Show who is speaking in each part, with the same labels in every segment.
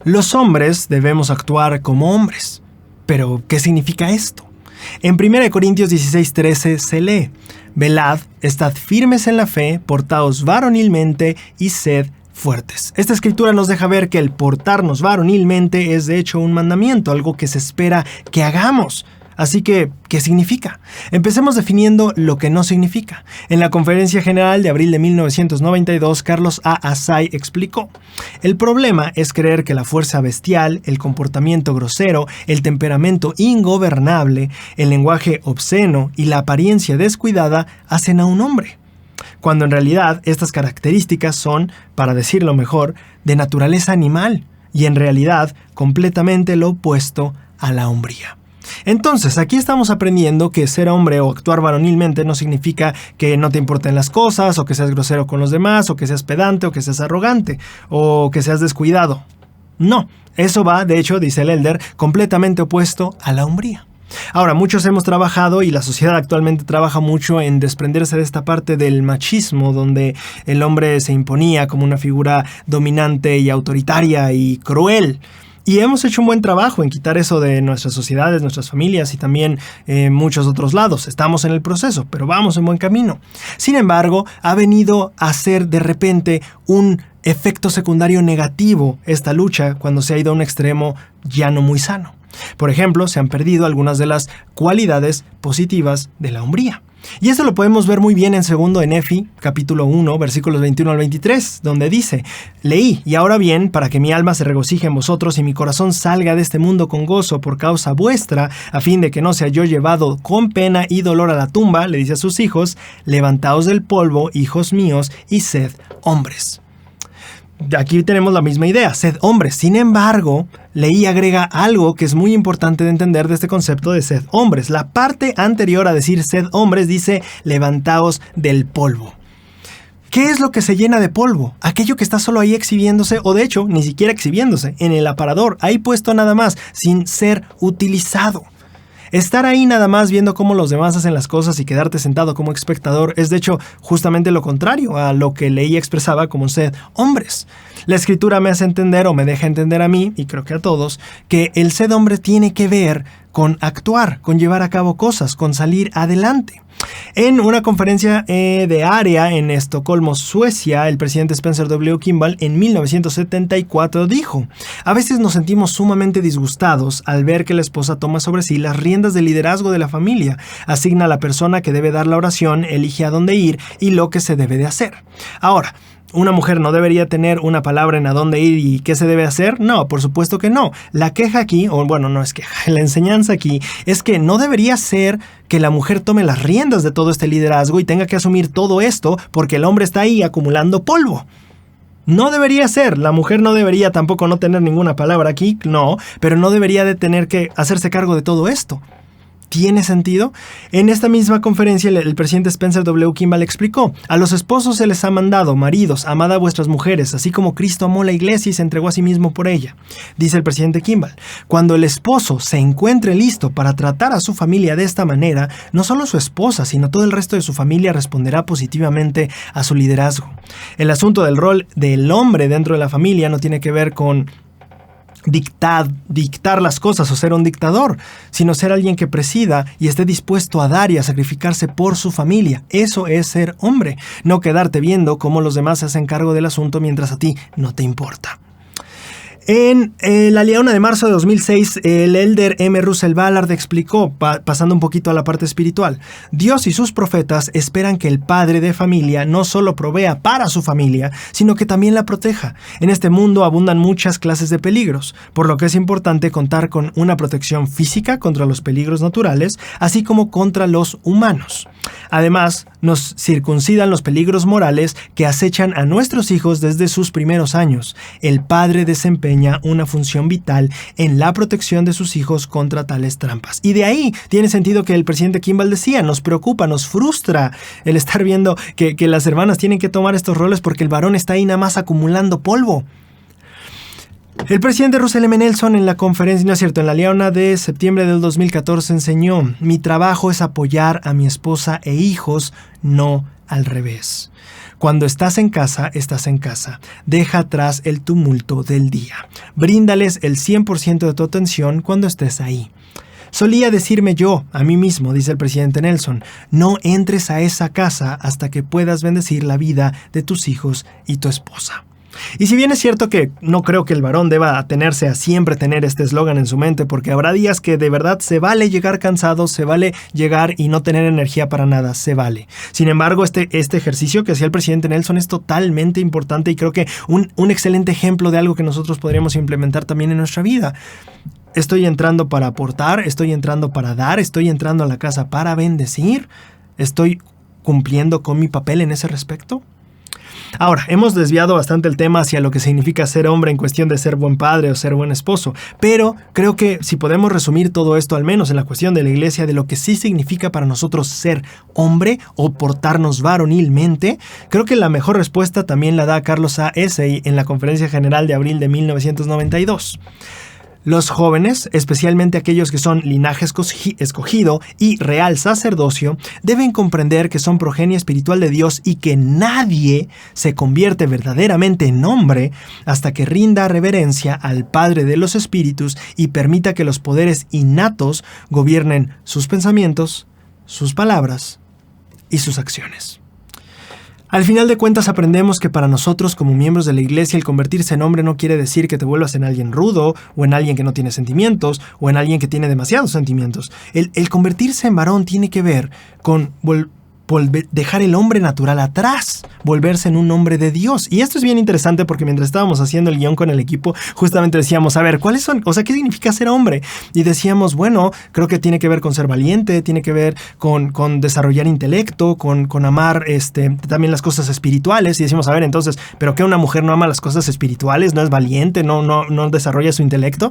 Speaker 1: Los hombres debemos actuar como hombres. Pero, ¿qué significa esto? En 1 Corintios 16:13 se lee: Velad, estad firmes en la fe, portaos varonilmente y sed fuertes. Esta escritura nos deja ver que el portarnos varonilmente es de hecho un mandamiento, algo que se espera que hagamos. Así que, ¿qué significa? Empecemos definiendo lo que no significa. En la Conferencia General de abril de 1992, Carlos A. Azai explicó: el problema es creer que la fuerza bestial, el comportamiento grosero, el temperamento ingobernable, el lenguaje obsceno y la apariencia descuidada hacen a un hombre, cuando en realidad estas características son, para decirlo mejor, de naturaleza animal y en realidad completamente lo opuesto a la hombría. Entonces, aquí estamos aprendiendo que ser hombre o actuar varonilmente no significa que no te importen las cosas, o que seas grosero con los demás, o que seas pedante, o que seas arrogante, o que seas descuidado. No, eso va, de hecho, dice el Elder, completamente opuesto a la hombría. Ahora, muchos hemos trabajado y la sociedad actualmente trabaja mucho en desprenderse de esta parte del machismo, donde el hombre se imponía como una figura dominante y autoritaria y cruel. Y hemos hecho un buen trabajo en quitar eso de nuestras sociedades, nuestras familias y también muchos otros lados. Estamos en el proceso, pero vamos en buen camino. Sin embargo, ha venido a ser de repente un efecto secundario negativo esta lucha cuando se ha ido a un extremo ya no muy sano. Por ejemplo, se han perdido algunas de las cualidades positivas de la hombría. Y esto lo podemos ver muy bien en 2 Nefi, capítulo 1, versículos 21 al 23, donde dice: leí, y ahora bien, para que mi alma se regocije en vosotros y mi corazón salga de este mundo con gozo por causa vuestra, a fin de que no sea yo llevado con pena y dolor a la tumba, le dice a sus hijos: levantaos del polvo, hijos míos, y sed hombres. Aquí tenemos la misma idea, sed hombres. Sin embargo, Leí agrega algo que es muy importante de entender de este concepto de sed hombres. La parte anterior a decir sed hombres dice levantaos del polvo. ¿Qué es lo que se llena de polvo? Aquello que está solo ahí exhibiéndose, o de hecho, ni siquiera exhibiéndose, en el aparador, ahí puesto nada más, sin ser utilizado. Estar ahí nada más viendo cómo los demás hacen las cosas y quedarte sentado como espectador es de hecho justamente lo contrario a lo que Leí expresaba como sed hombres. La escritura me hace entender, o me deja entender a mí, y creo que a todos, que el sed hombre tiene que ver con actuar, con llevar a cabo cosas, con salir adelante. En una conferencia de área en Estocolmo, Suecia, el presidente Spencer W. Kimball en 1974 dijo: a veces nos sentimos sumamente disgustados al ver que la esposa toma sobre sí las riendas del liderazgo de la familia, asigna a la persona que debe dar la oración, elige a dónde ir y lo que se debe de hacer. Ahora, ¿una mujer no debería tener una palabra en a dónde ir y qué se debe hacer? No, por supuesto que no. La queja aquí, o bueno, no es queja, la enseñanza aquí es que no debería ser que la mujer tome las riendas de todo este liderazgo y tenga que asumir todo esto porque el hombre está ahí acumulando polvo. No debería ser, la mujer no debería tampoco no tener ninguna palabra aquí, no, pero no debería de tener que hacerse cargo de todo esto. ¿Tiene sentido? En esta misma conferencia, el presidente Spencer W. Kimball explicó: a los esposos se les ha mandado: maridos, amad a vuestras mujeres, así como Cristo amó la iglesia y se entregó a sí mismo por ella. Dice el presidente Kimball: cuando el esposo se encuentre listo para tratar a su familia de esta manera, no solo su esposa, sino todo el resto de su familia responderá positivamente a su liderazgo. El asunto del rol del hombre dentro de la familia no tiene que ver con dictar las cosas o ser un dictador, sino ser alguien que presida y esté dispuesto a dar y a sacrificarse por su familia. Eso es ser hombre, no quedarte viendo cómo los demás se hacen cargo del asunto mientras a ti no te importa. En la Leona de marzo de 2006, el elder M. Russell Ballard explicó, pasando un poquito a la parte espiritual: Dios y sus profetas esperan que el padre de familia no solo provea para su familia, sino que también la proteja. En este mundo abundan muchas clases de peligros, por lo que es importante contar con una protección física contra los peligros naturales, así como contra los humanos. Además, nos circuncidan los peligros morales que acechan a nuestros hijos desde sus primeros años. El padre desempeña una función vital en la protección de sus hijos contra tales trampas. Y de ahí tiene sentido que el presidente Kimball decía: nos preocupa, nos frustra el estar viendo que las hermanas tienen que tomar estos roles porque el varón está ahí nada más acumulando polvo. El presidente Russell M. Nelson en la conferencia, no es cierto, en la Leona de septiembre del 2014 enseñó: mi trabajo es apoyar a mi esposa e hijos, no al revés. Cuando estás en casa, estás en casa. Deja atrás el tumulto del día. Bríndales el 100% de tu atención cuando estés ahí. Solía decirme yo, a mí mismo, dice el presidente Nelson, no entres a esa casa hasta que puedas bendecir la vida de tus hijos y tu esposa. Y si bien es cierto que no creo que el varón deba atenerse a siempre tener este eslogan en su mente, porque habrá días que de verdad se vale llegar cansado, se vale llegar y no tener energía para nada, se vale. Sin embargo, este ejercicio que hacía el presidente Nelson es totalmente importante y creo que un excelente ejemplo de algo que nosotros podríamos implementar también en nuestra vida. Estoy entrando para aportar, estoy entrando para dar, estoy entrando a la casa para bendecir, estoy cumpliendo con mi papel en ese respecto. Ahora, hemos desviado bastante el tema hacia lo que significa ser hombre en cuestión de ser buen padre o ser buen esposo, pero creo que si podemos resumir todo esto, al menos en la cuestión de la iglesia, de lo que sí significa para nosotros ser hombre o portarnos varonilmente, creo que la mejor respuesta también la da Carlos A. Essey en la Conferencia General de abril de 1992. Los jóvenes, especialmente aquellos que son linaje escogido y real sacerdocio, deben comprender que son progenie espiritual de Dios y que nadie se convierte verdaderamente en hombre hasta que rinda reverencia al Padre de los Espíritus y permita que los poderes innatos gobiernen sus pensamientos, sus palabras y sus acciones. Al final de cuentas aprendemos que para nosotros como miembros de la iglesia el convertirse en hombre no quiere decir que te vuelvas en alguien rudo o en alguien que no tiene sentimientos o en alguien que tiene demasiados sentimientos. El convertirse en varón tiene que ver con dejar el hombre natural atrás, volverse en un hombre de Dios. Y esto es bien interesante porque mientras estábamos haciendo el guión con el equipo, justamente decíamos, a ver, ¿cuáles son? O sea, ¿qué significa ser hombre? Y decíamos, bueno, creo que tiene que ver con ser valiente, tiene que ver con desarrollar intelecto, con amar también las cosas espirituales. Y decimos, a ver, entonces, ¿pero qué una mujer no ama las cosas espirituales? ¿No es valiente? ¿No desarrolla su intelecto?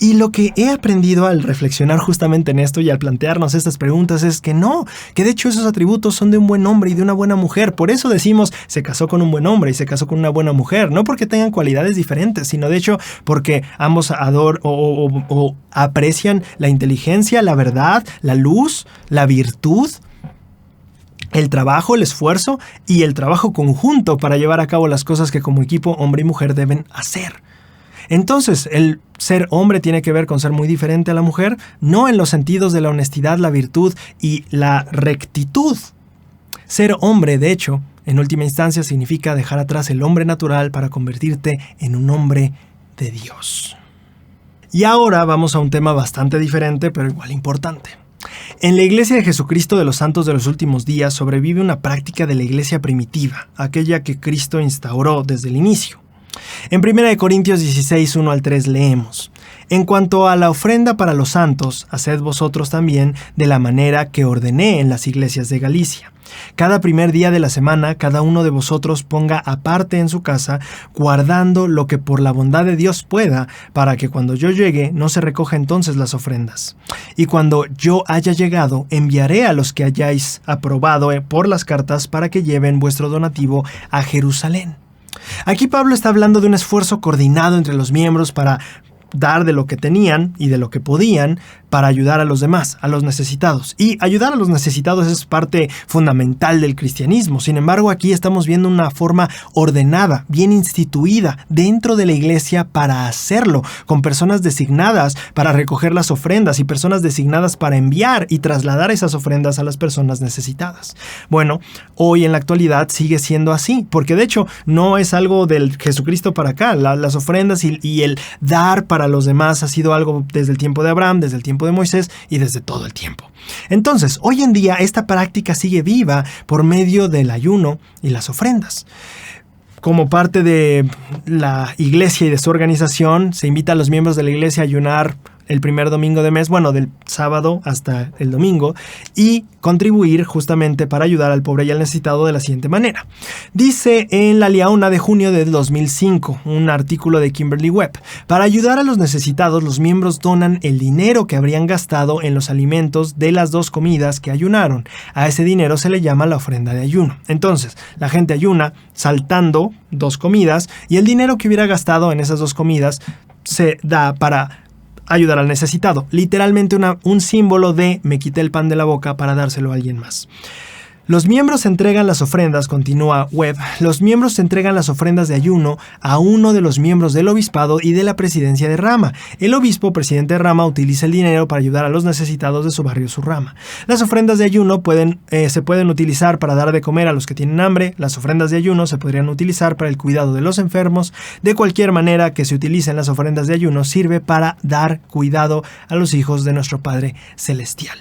Speaker 1: Y lo que he aprendido al reflexionar justamente en esto y al plantearnos estas preguntas es que no, que de hecho esos atributos son de un buen hombre y de una buena mujer. Por eso decimos, se casó con un buen hombre y se casó con una buena mujer. No porque tengan cualidades diferentes, sino de hecho porque ambos adoran o aprecian la inteligencia, la verdad, la luz, la virtud, el trabajo, el esfuerzo y el trabajo conjunto para llevar a cabo las cosas que como equipo hombre y mujer deben hacer. Entonces, el ser hombre tiene que ver con ser muy diferente a la mujer, no en los sentidos de la honestidad, la virtud y la rectitud. Ser hombre, de hecho, en última instancia significa dejar atrás el hombre natural para convertirte en un hombre de Dios. Y ahora vamos a un tema bastante diferente, pero igual importante. En la Iglesia de Jesucristo de los Santos de los Últimos Días sobrevive una práctica de la Iglesia primitiva, aquella que Cristo instauró desde el inicio. En 1 Corintios 16, 1 al 3 leemos: En cuanto a la ofrenda para los santos, haced vosotros también de la manera que ordené en las iglesias de Galicia. Cada primer día de la semana, cada uno de vosotros ponga aparte en su casa, guardando lo que por la bondad de Dios pueda, para que cuando yo llegue no se recoja entonces las ofrendas. Y cuando yo haya llegado, enviaré a los que hayáis aprobado por las cartas para que lleven vuestro donativo a Jerusalén. Aquí Pablo está hablando de un esfuerzo coordinado entre los miembros para dar de lo que tenían y de lo que podían para ayudar a los demás, a los necesitados. Y ayudar a los necesitados es parte fundamental del cristianismo. Sin embargo, aquí estamos viendo una forma ordenada, bien instituida dentro de la iglesia para hacerlo, con personas designadas para recoger las ofrendas y personas designadas para enviar y trasladar esas ofrendas a las personas necesitadas. Bueno, hoy en la actualidad sigue siendo así, porque de hecho no es algo del Jesucristo para acá. Las ofrendas y el dar para los demás ha sido algo desde el tiempo de Abraham, desde el tiempo de Moisés y desde todo el tiempo. Entonces, hoy en día esta práctica sigue viva por medio del ayuno y las ofrendas. Como parte de la iglesia y de su organización, se invita a los miembros de la iglesia a ayunar el primer domingo de mes, bueno, del sábado hasta el domingo, y contribuir justamente para ayudar al pobre y al necesitado de la siguiente manera. Dice en la Liaona de junio del 2005, un artículo de Kimberly Webb: para ayudar a los necesitados, los miembros donan el dinero que habrían gastado en los alimentos de las 2 comidas que ayunaron. A ese dinero se le llama la ofrenda de ayuno. Entonces, la gente ayuna saltando 2 comidas y el dinero que hubiera gastado en esas 2 comidas se da para ayudar al necesitado. Literalmente un símbolo de me quité el pan de la boca para dárselo a alguien más. Los miembros entregan las ofrendas, continúa Webb, los miembros entregan las ofrendas de ayuno a uno de los miembros del obispado y de la presidencia de rama. El obispo, presidente de rama, utiliza el dinero para ayudar a los necesitados de su barrio o su rama. Las ofrendas de ayuno se pueden utilizar para dar de comer a los que tienen hambre. Las ofrendas de ayuno se podrían utilizar para el cuidado de los enfermos. De cualquier manera que se utilicen las ofrendas de ayuno, sirve para dar cuidado a los hijos de nuestro Padre Celestial.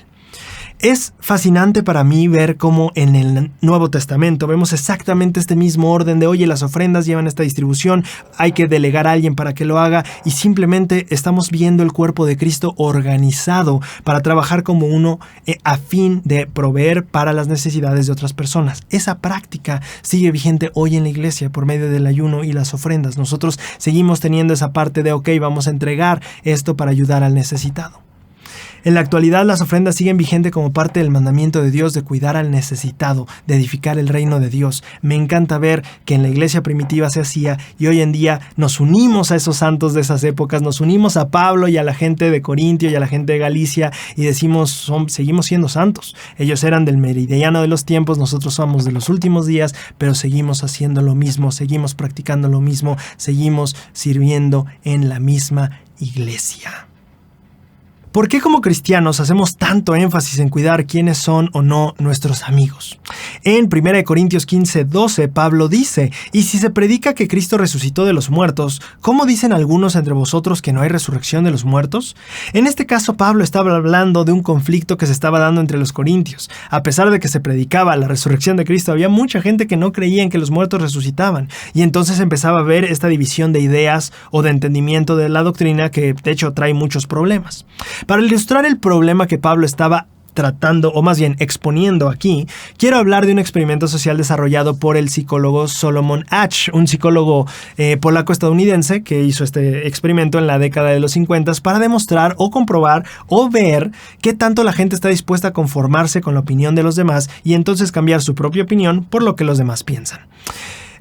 Speaker 1: Es fascinante para mí ver cómo en el Nuevo Testamento vemos exactamente este mismo orden de, oye, las ofrendas llevan esta distribución, hay que delegar a alguien para que lo haga, y simplemente estamos viendo el cuerpo de Cristo organizado para trabajar como uno a fin de proveer para las necesidades de otras personas. Esa práctica sigue vigente hoy en la iglesia por medio del ayuno y las ofrendas. Nosotros seguimos teniendo esa parte de, ok, vamos a entregar esto para ayudar al necesitado. En la actualidad, las ofrendas siguen vigentes como parte del mandamiento de Dios de cuidar al necesitado, de edificar el reino de Dios. Me encanta ver que en la iglesia primitiva se hacía y hoy en día nos unimos a esos santos de esas épocas, nos unimos a Pablo y a la gente de Corintio y a la gente de Galicia y decimos, seguimos siendo santos. Ellos eran del meridiano de los tiempos, nosotros somos de los últimos días, pero seguimos haciendo lo mismo, seguimos practicando lo mismo, seguimos sirviendo en la misma iglesia. ¿Por qué como cristianos hacemos tanto énfasis en cuidar quiénes son o no nuestros amigos? En 1 Corintios 15:12, Pablo dice, «Y si se predica que Cristo resucitó de los muertos, ¿cómo dicen algunos entre vosotros que no hay resurrección de los muertos?». En este caso, Pablo estaba hablando de un conflicto que se estaba dando entre los corintios. A pesar de que se predicaba la resurrección de Cristo, había mucha gente que no creía en que los muertos resucitaban. Y entonces empezaba a ver esta división de ideas o de entendimiento de la doctrina que, de hecho, trae muchos problemas. Para ilustrar el problema que Pablo estaba tratando, o más bien exponiendo aquí, quiero hablar de un experimento social desarrollado por el psicólogo Solomon Asch, un psicólogo polaco-estadounidense que hizo este experimento en la década de los 50 para demostrar o comprobar o ver qué tanto la gente está dispuesta a conformarse con la opinión de los demás y entonces cambiar su propia opinión por lo que los demás piensan.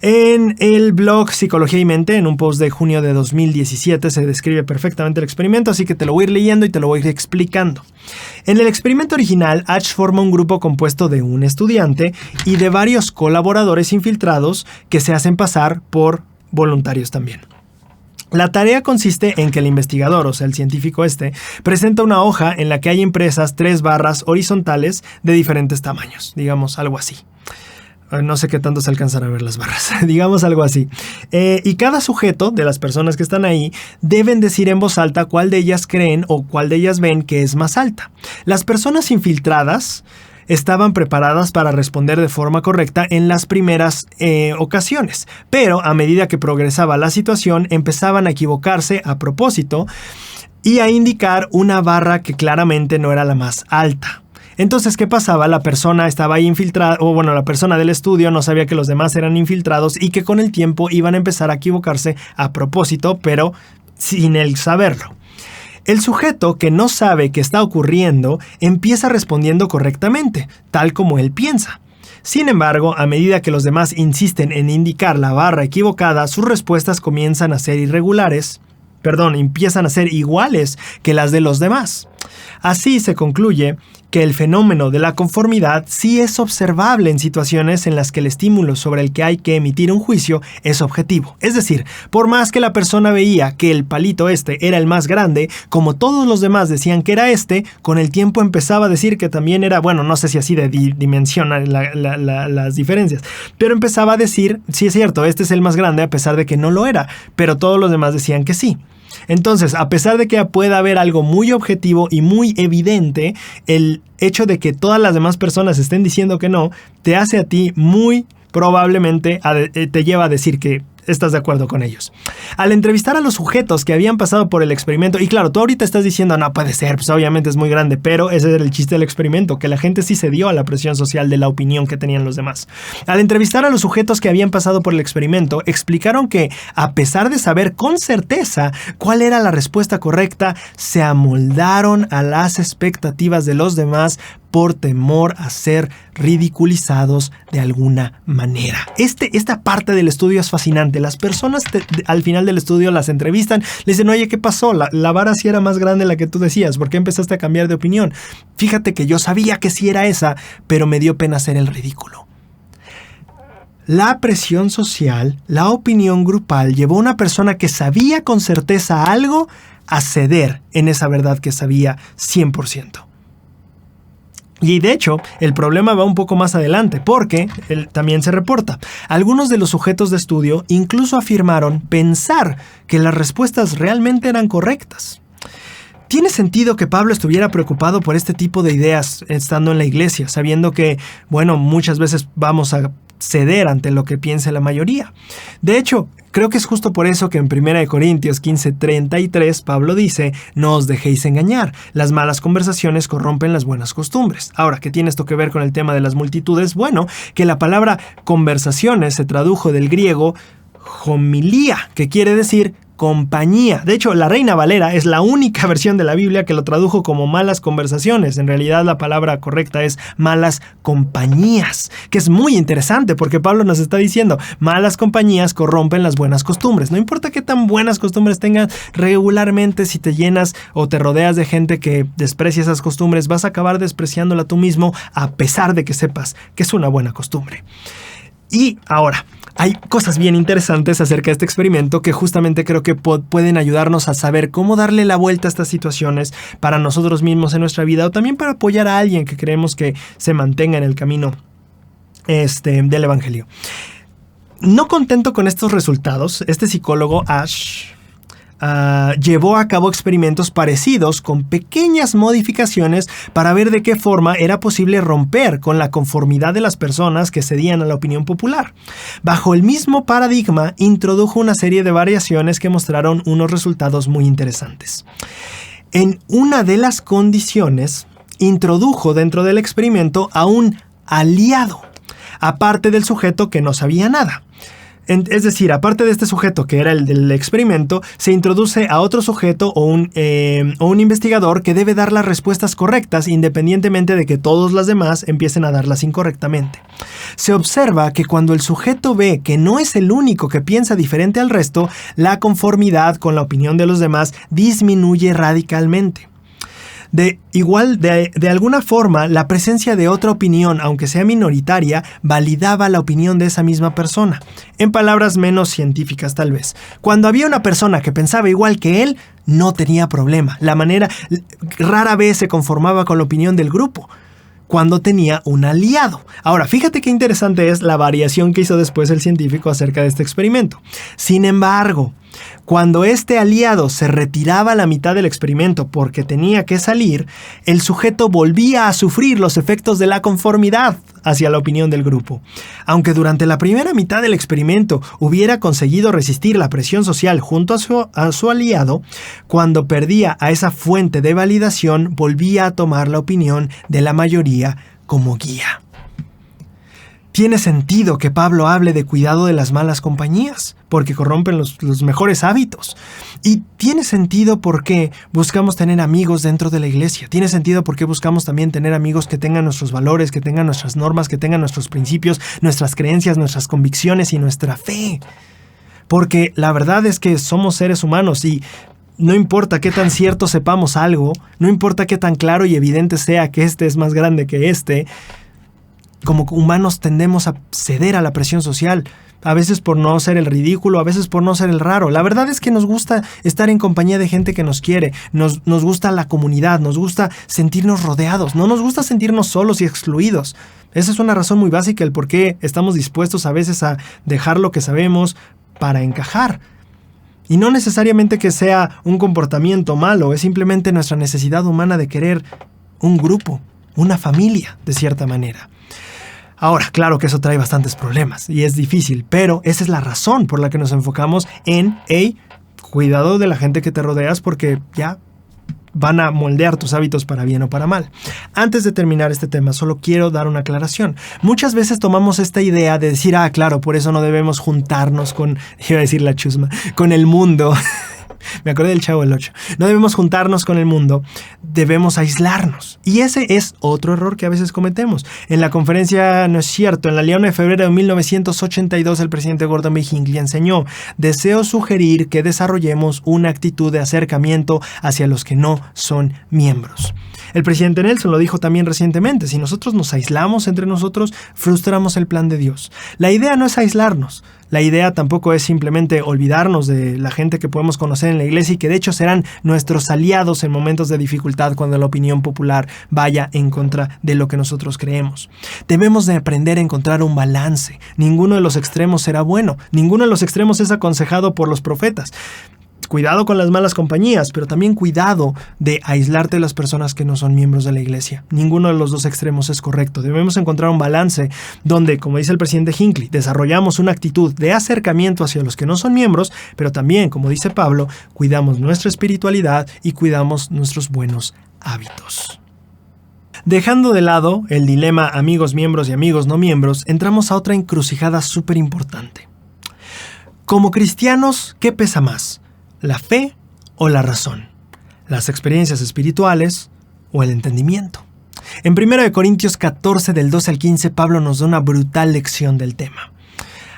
Speaker 1: En el blog Psicología y Mente, en un post de junio de 2017, se describe perfectamente el experimento, así que te lo voy a ir leyendo y te lo voy a ir explicando. En el experimento original, Asch forma un grupo compuesto de un estudiante y de varios colaboradores infiltrados que se hacen pasar por voluntarios también. La tarea consiste en que el investigador, o sea, el científico presenta una hoja en la que hay impresas 3 barras horizontales de diferentes tamaños, digamos algo así. No sé qué tanto se alcanzan a ver las barras, digamos algo así. Y cada sujeto de las personas que están ahí deben decir en voz alta cuál de ellas creen o cuál de ellas ven que es más alta. Las personas infiltradas estaban preparadas para responder de forma correcta en las primeras ocasiones, pero a medida que progresaba la situación empezaban a equivocarse a propósito y a indicar una barra que claramente no era la más alta. Entonces, ¿qué pasaba? La persona estaba ahí infiltrada, o bueno, la persona del estudio no sabía que los demás eran infiltrados y que con el tiempo iban a empezar a equivocarse a propósito, pero sin él saberlo. El sujeto que no sabe qué está ocurriendo empieza respondiendo correctamente, tal como él piensa. Sin embargo, a medida que los demás insisten en indicar la barra equivocada, sus respuestas empiezan a ser iguales que las de los demás. Así se concluye que el fenómeno de la conformidad sí es observable en situaciones en las que el estímulo sobre el que hay que emitir un juicio es objetivo. Es decir, por más que la persona veía que el palito era el más grande, como todos los demás decían que era con el tiempo empezaba a decir que también era, bueno, no sé si así de dimensionar las diferencias, pero empezaba a decir, sí es cierto, este es el más grande a pesar de que no lo era, pero todos los demás decían que sí. Entonces, a pesar de que pueda haber algo muy objetivo y muy evidente, el hecho de que todas las demás personas estén diciendo que no, te hace a ti muy probablemente, te lleva a decir que estás de acuerdo con ellos. Al entrevistar a los sujetos que habían pasado por el experimento, y claro, tú ahorita estás diciendo, no puede ser, pues obviamente es muy grande, pero ese era el chiste del experimento, que la gente sí se dio a la presión social de la opinión que tenían los demás. Al entrevistar a los sujetos que habían pasado por el experimento, explicaron que, a pesar de saber con certeza cuál era la respuesta correcta, se amoldaron a las expectativas de los demás por temor a ser ridiculizados de alguna manera. Esta parte del estudio es fascinante. Las personas al final del estudio las entrevistan, le dicen, oye, ¿qué pasó? La vara sí era más grande de la que tú decías. ¿Por qué empezaste a cambiar de opinión? Fíjate que yo sabía que sí era esa, pero me dio pena hacer el ridículo. La presión social, la opinión grupal, llevó a una persona que sabía con certeza algo a ceder en esa verdad que sabía 100%. Y de hecho, el problema va un poco más adelante, porque también se reporta. Algunos de los sujetos de estudio incluso afirmaron pensar que las respuestas realmente eran correctas. Tiene sentido que Pablo estuviera preocupado por este tipo de ideas estando en la iglesia, sabiendo que, bueno, muchas veces vamos a ceder ante lo que piense la mayoría. De hecho, creo que es justo por eso que en 1 Corintios 15:33 Pablo dice, no os dejéis engañar, las malas conversaciones corrompen las buenas costumbres. Ahora, ¿qué tiene esto que ver con el tema de las multitudes? Bueno, que la palabra conversaciones se tradujo del griego homilía, que quiere decir compañía. De hecho, la Reina Valera es la única versión de la Biblia que lo tradujo como malas conversaciones. En realidad, la palabra correcta es malas compañías, que es muy interesante porque Pablo nos está diciendo, malas compañías corrompen las buenas costumbres. No importa qué tan buenas costumbres tengas, regularmente si te llenas o te rodeas de gente que desprecia esas costumbres, vas a acabar despreciándola tú mismo a pesar de que sepas que es una buena costumbre. Y ahora, hay cosas bien interesantes acerca de este experimento que justamente creo que pueden ayudarnos a saber cómo darle la vuelta a estas situaciones para nosotros mismos en nuestra vida o también para apoyar a alguien que creemos que se mantenga en el camino del Evangelio. No contento con estos resultados, este psicólogo Ash llevó a cabo experimentos parecidos con pequeñas modificaciones para ver de qué forma era posible romper con la conformidad de las personas que cedían a la opinión popular. Bajo el mismo paradigma, introdujo una serie de variaciones que mostraron unos resultados muy interesantes. En una de las condiciones, introdujo dentro del experimento a un aliado, aparte del sujeto que no sabía nada. Es decir, aparte de este sujeto que era el del experimento, se introduce a otro sujeto o un investigador que debe dar las respuestas correctas independientemente de que todos los demás empiecen a darlas incorrectamente. Se observa que cuando el sujeto ve que no es el único que piensa diferente al resto, la conformidad con la opinión de los demás disminuye radicalmente. De alguna forma, la presencia de otra opinión, aunque sea minoritaria, validaba la opinión de esa misma persona. En palabras menos científicas, tal vez. Cuando había una persona que pensaba igual que él, no tenía problema. Rara vez se conformaba con la opinión del grupo cuando tenía un aliado. Ahora, fíjate qué interesante es la variación que hizo después el científico acerca de este experimento. Sin embargo, cuando este aliado se retiraba a la mitad del experimento porque tenía que salir, el sujeto volvía a sufrir los efectos de la conformidad hacia la opinión del grupo. Aunque durante la primera mitad del experimento hubiera conseguido resistir la presión social junto a su aliado, cuando perdía a esa fuente de validación, volvía a tomar la opinión de la mayoría como guía. Tiene sentido que Pablo hable de cuidado de las malas compañías, porque corrompen los mejores hábitos. Y tiene sentido porque buscamos tener amigos dentro de la iglesia. Tiene sentido porque buscamos también tener amigos que tengan nuestros valores, que tengan nuestras normas, que tengan nuestros principios, nuestras creencias, nuestras convicciones y nuestra fe. Porque la verdad es que somos seres humanos y no importa qué tan cierto sepamos algo, no importa qué tan claro y evidente sea que este es más grande que este, como humanos tendemos a ceder a la presión social, a veces por no ser el ridículo, a veces por no ser el raro. La verdad es que nos gusta estar en compañía de gente que nos quiere, nos gusta la comunidad, nos gusta sentirnos rodeados, no nos gusta sentirnos solos y excluidos. Esa es una razón muy básica el por qué estamos dispuestos a veces a dejar lo que sabemos para encajar. Y no necesariamente que sea un comportamiento malo, es simplemente nuestra necesidad humana de querer un grupo, una familia, de cierta manera. Ahora, claro que eso trae bastantes problemas y es difícil, pero esa es la razón por la que nos enfocamos en, cuidado de la gente que te rodeas porque ya van a moldear tus hábitos para bien o para mal. Antes de terminar este tema, solo quiero dar una aclaración. Muchas veces tomamos esta idea de decir, claro, por eso no debemos juntarnos con, iba a decir la chusma, con el mundo. Me acordé del Chavo del 8. No debemos juntarnos con el mundo, debemos aislarnos. Y ese es otro error que a veces cometemos. En la conferencia No es cierto, en la Liana de febrero de 1982, el presidente Gordon B. Hinckley enseñó: deseo sugerir que desarrollemos una actitud de acercamiento hacia los que no son miembros. El presidente Nelson lo dijo también recientemente: si nosotros nos aislamos entre nosotros, frustramos el plan de Dios. La idea no es aislarnos. La idea tampoco es simplemente olvidarnos de la gente que podemos conocer en la iglesia y que de hecho serán nuestros aliados en momentos de dificultad cuando la opinión popular vaya en contra de lo que nosotros creemos. Debemos de aprender a encontrar un balance. Ninguno de los extremos será bueno. Ninguno de los extremos es aconsejado por los profetas. Cuidado con las malas compañías, pero también cuidado de aislarte de las personas que no son miembros de la iglesia. Ninguno de los dos extremos es correcto. Debemos encontrar un balance donde, como dice el presidente Hinckley, desarrollamos una actitud de acercamiento hacia los que no son miembros, pero también, como dice Pablo, cuidamos nuestra espiritualidad y cuidamos nuestros buenos hábitos. Dejando de lado el dilema amigos miembros y amigos no miembros, entramos a otra encrucijada súper importante. Como cristianos, ¿qué pesa más? ¿La fe o la razón? ¿Las experiencias espirituales o el entendimiento? En 1 Corintios 14, del 12 al 15, Pablo nos da una brutal lección del tema.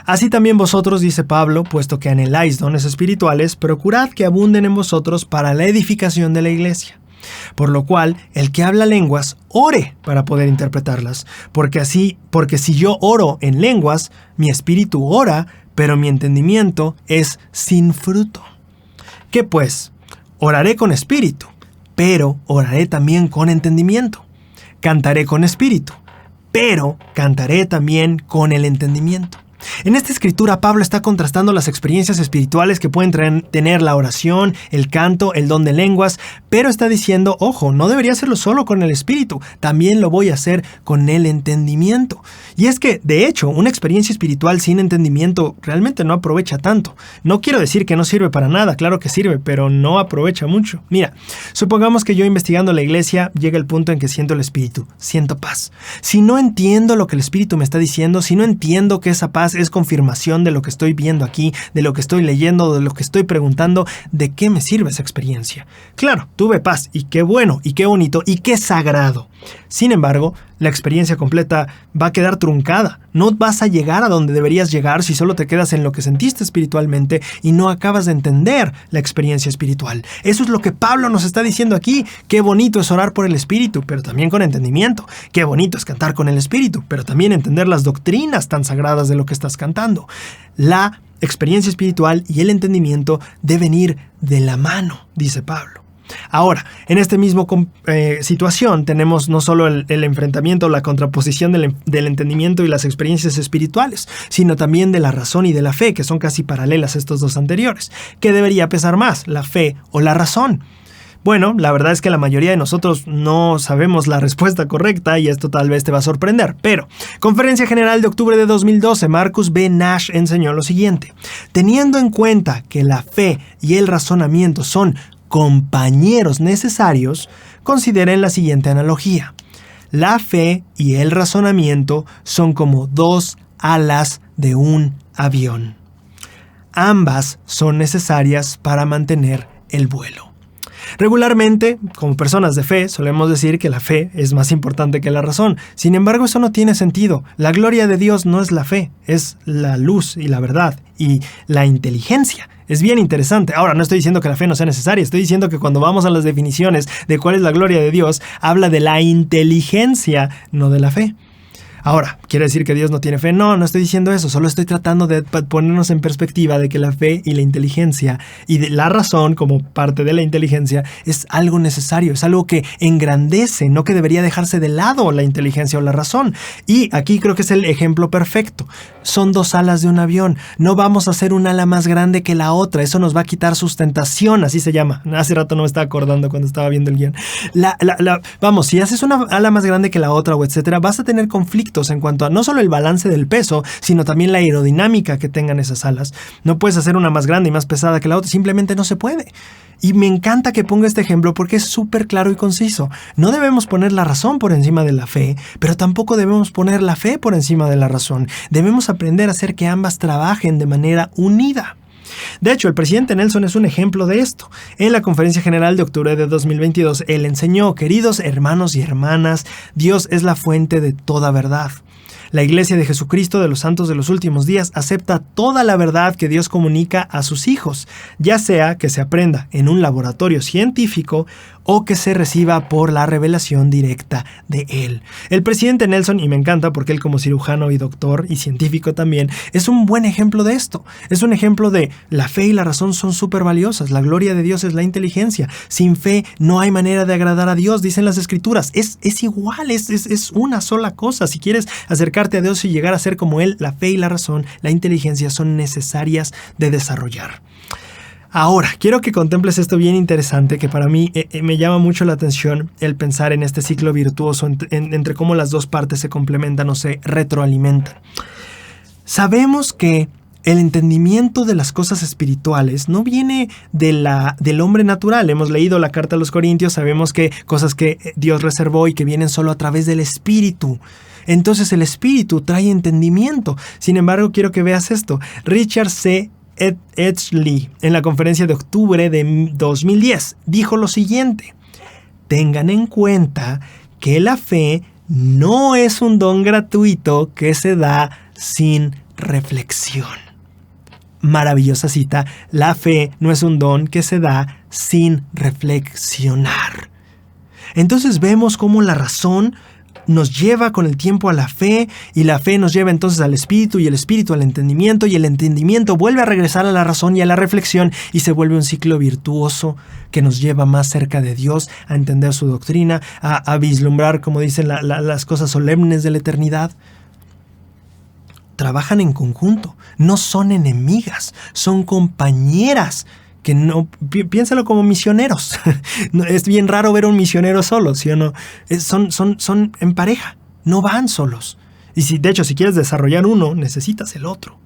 Speaker 1: Así también vosotros, dice Pablo, puesto que anheláis dones espirituales, procurad que abunden en vosotros para la edificación de la iglesia. Por lo cual, el que habla lenguas, ore para poder interpretarlas, porque si yo oro en lenguas, mi espíritu ora, pero mi entendimiento es sin fruto. ¿Qué pues? Oraré con espíritu, pero oraré también con entendimiento. Cantaré con espíritu, pero cantaré también con el entendimiento. En esta escritura, Pablo está contrastando las experiencias espirituales que pueden tener la oración, el canto, el don de lenguas, pero está diciendo, ojo, no debería hacerlo solo con el espíritu, también lo voy a hacer con el entendimiento. Y es que, de hecho, una experiencia espiritual sin entendimiento realmente no aprovecha tanto. No quiero decir que no sirve para nada, claro que sirve, pero no aprovecha mucho. Mira, supongamos que yo investigando la iglesia llega el punto en que siento el espíritu, siento paz. Si no entiendo lo que el espíritu me está diciendo, si no entiendo que esa paz es confirmación de lo que estoy viendo aquí, de lo que estoy leyendo, de lo que estoy preguntando, ¿de qué me sirve esa experiencia? Claro, tuve paz, y qué bueno, y qué bonito, y qué sagrado. Sin embargo, la experiencia completa va a quedar truncada. No vas a llegar a donde deberías llegar si solo te quedas en lo que sentiste espiritualmente y no acabas de entender la experiencia espiritual. Eso es lo que Pablo nos está diciendo aquí. Qué bonito es orar por el espíritu, pero también con entendimiento. Qué bonito es cantar con el espíritu, pero también entender las doctrinas tan sagradas de lo que estás cantando. La experiencia espiritual y el entendimiento deben ir de la mano, dice Pablo. Ahora, en esta misma situación tenemos no solo el enfrentamiento, la contraposición del entendimiento y las experiencias espirituales, sino también de la razón y de la fe, que son casi paralelas a estos dos anteriores. ¿Qué debería pesar más, la fe o la razón? Bueno, la verdad es que la mayoría de nosotros no sabemos la respuesta correcta y esto tal vez te va a sorprender, pero Conferencia General de octubre de 2012, Marcus B. Nash enseñó lo siguiente: teniendo en cuenta que la fe y el razonamiento son compañeros necesarios, consideren la siguiente analogía. La fe y el razonamiento son como dos alas de un avión. Ambas son necesarias para mantener el vuelo. Regularmente, como personas de fe, solemos decir que la fe es más importante que la razón. Sin embargo, eso no tiene sentido. La gloria de Dios no es la fe, es la luz y la verdad y la inteligencia. Es bien interesante. Ahora, no estoy diciendo que la fe no sea necesaria, estoy diciendo que cuando vamos a las definiciones de cuál es la gloria de Dios, habla de la inteligencia, no de la fe. Ahora, ¿quiere decir que Dios no tiene fe? No, no estoy diciendo eso, solo estoy tratando de ponernos en perspectiva de que la fe y la inteligencia y de la razón como parte de la inteligencia es algo necesario, es algo que engrandece, no que debería dejarse de lado la inteligencia o la razón. Y aquí creo que es el ejemplo perfecto. Son dos alas de un avión, no vamos a hacer un ala más grande que la otra, eso nos va a quitar sustentación, así se llama. Hace rato no me estaba acordando cuando estaba viendo el guión. Vamos, si haces una ala más grande que la otra o etcétera, vas a tener conflictos en cuanto a no solo el balance del peso, sino también la aerodinámica que tengan esas alas. No puedes hacer una más grande y más pesada que la otra, simplemente no se puede. Y me encanta que ponga este ejemplo porque es súper claro y conciso. No debemos poner la razón por encima de la fe, pero tampoco debemos poner la fe por encima de la razón. Debemos aprender a hacer que ambas trabajen de manera unida. De hecho, el presidente Nelson es un ejemplo de esto. En la Conferencia General de octubre de 2022, él enseñó: queridos hermanos y hermanas, Dios es la fuente de toda verdad. La Iglesia de Jesucristo de los Santos de los Últimos Días acepta toda la verdad que Dios comunica a sus hijos, ya sea que se aprenda en un laboratorio científico o que se reciba por la revelación directa de Él. El presidente Nelson, y me encanta porque él como cirujano y doctor y científico también, es un buen ejemplo de esto. Es un ejemplo de la fe y la razón son súper valiosas. La gloria de Dios es la inteligencia. Sin fe no hay manera de agradar a Dios, dicen las Escrituras. Es igual, es una sola cosa. Si quieres acercarte a Dios y llegar a ser como Él, la fe y la razón, la inteligencia son necesarias de desarrollar. Ahora, quiero que contemples esto bien interesante, que para mí me llama mucho la atención el pensar en este ciclo virtuoso entre cómo las dos partes se complementan o se retroalimentan. Sabemos que el entendimiento de las cosas espirituales no viene del hombre natural. Hemos leído la carta a los Corintios, sabemos que cosas que Dios reservó y que vienen solo a través del Espíritu. Entonces el Espíritu trae entendimiento. Sin embargo, quiero que veas esto. Richard C. Edgley, en la conferencia de octubre de 2010, dijo lo siguiente: tengan en cuenta que la fe no es un don gratuito que se da sin reflexión. Maravillosa cita. La fe no es un don que se da sin reflexionar. Entonces vemos cómo la razón nos lleva con el tiempo a la fe, y la fe nos lleva entonces al Espíritu, y el Espíritu al entendimiento, y el entendimiento vuelve a regresar a la razón y a la reflexión, y se vuelve un ciclo virtuoso que nos lleva más cerca de Dios, a entender su doctrina, a vislumbrar, como dicen, las cosas solemnes de la eternidad. Trabajan en conjunto, no son enemigas, son compañeras. Que no, piénsalo como misioneros. Es bien raro ver a un misionero solo, ¿sí o no? Son en pareja, no van solos. Y de hecho, si quieres desarrollar uno, necesitas el otro.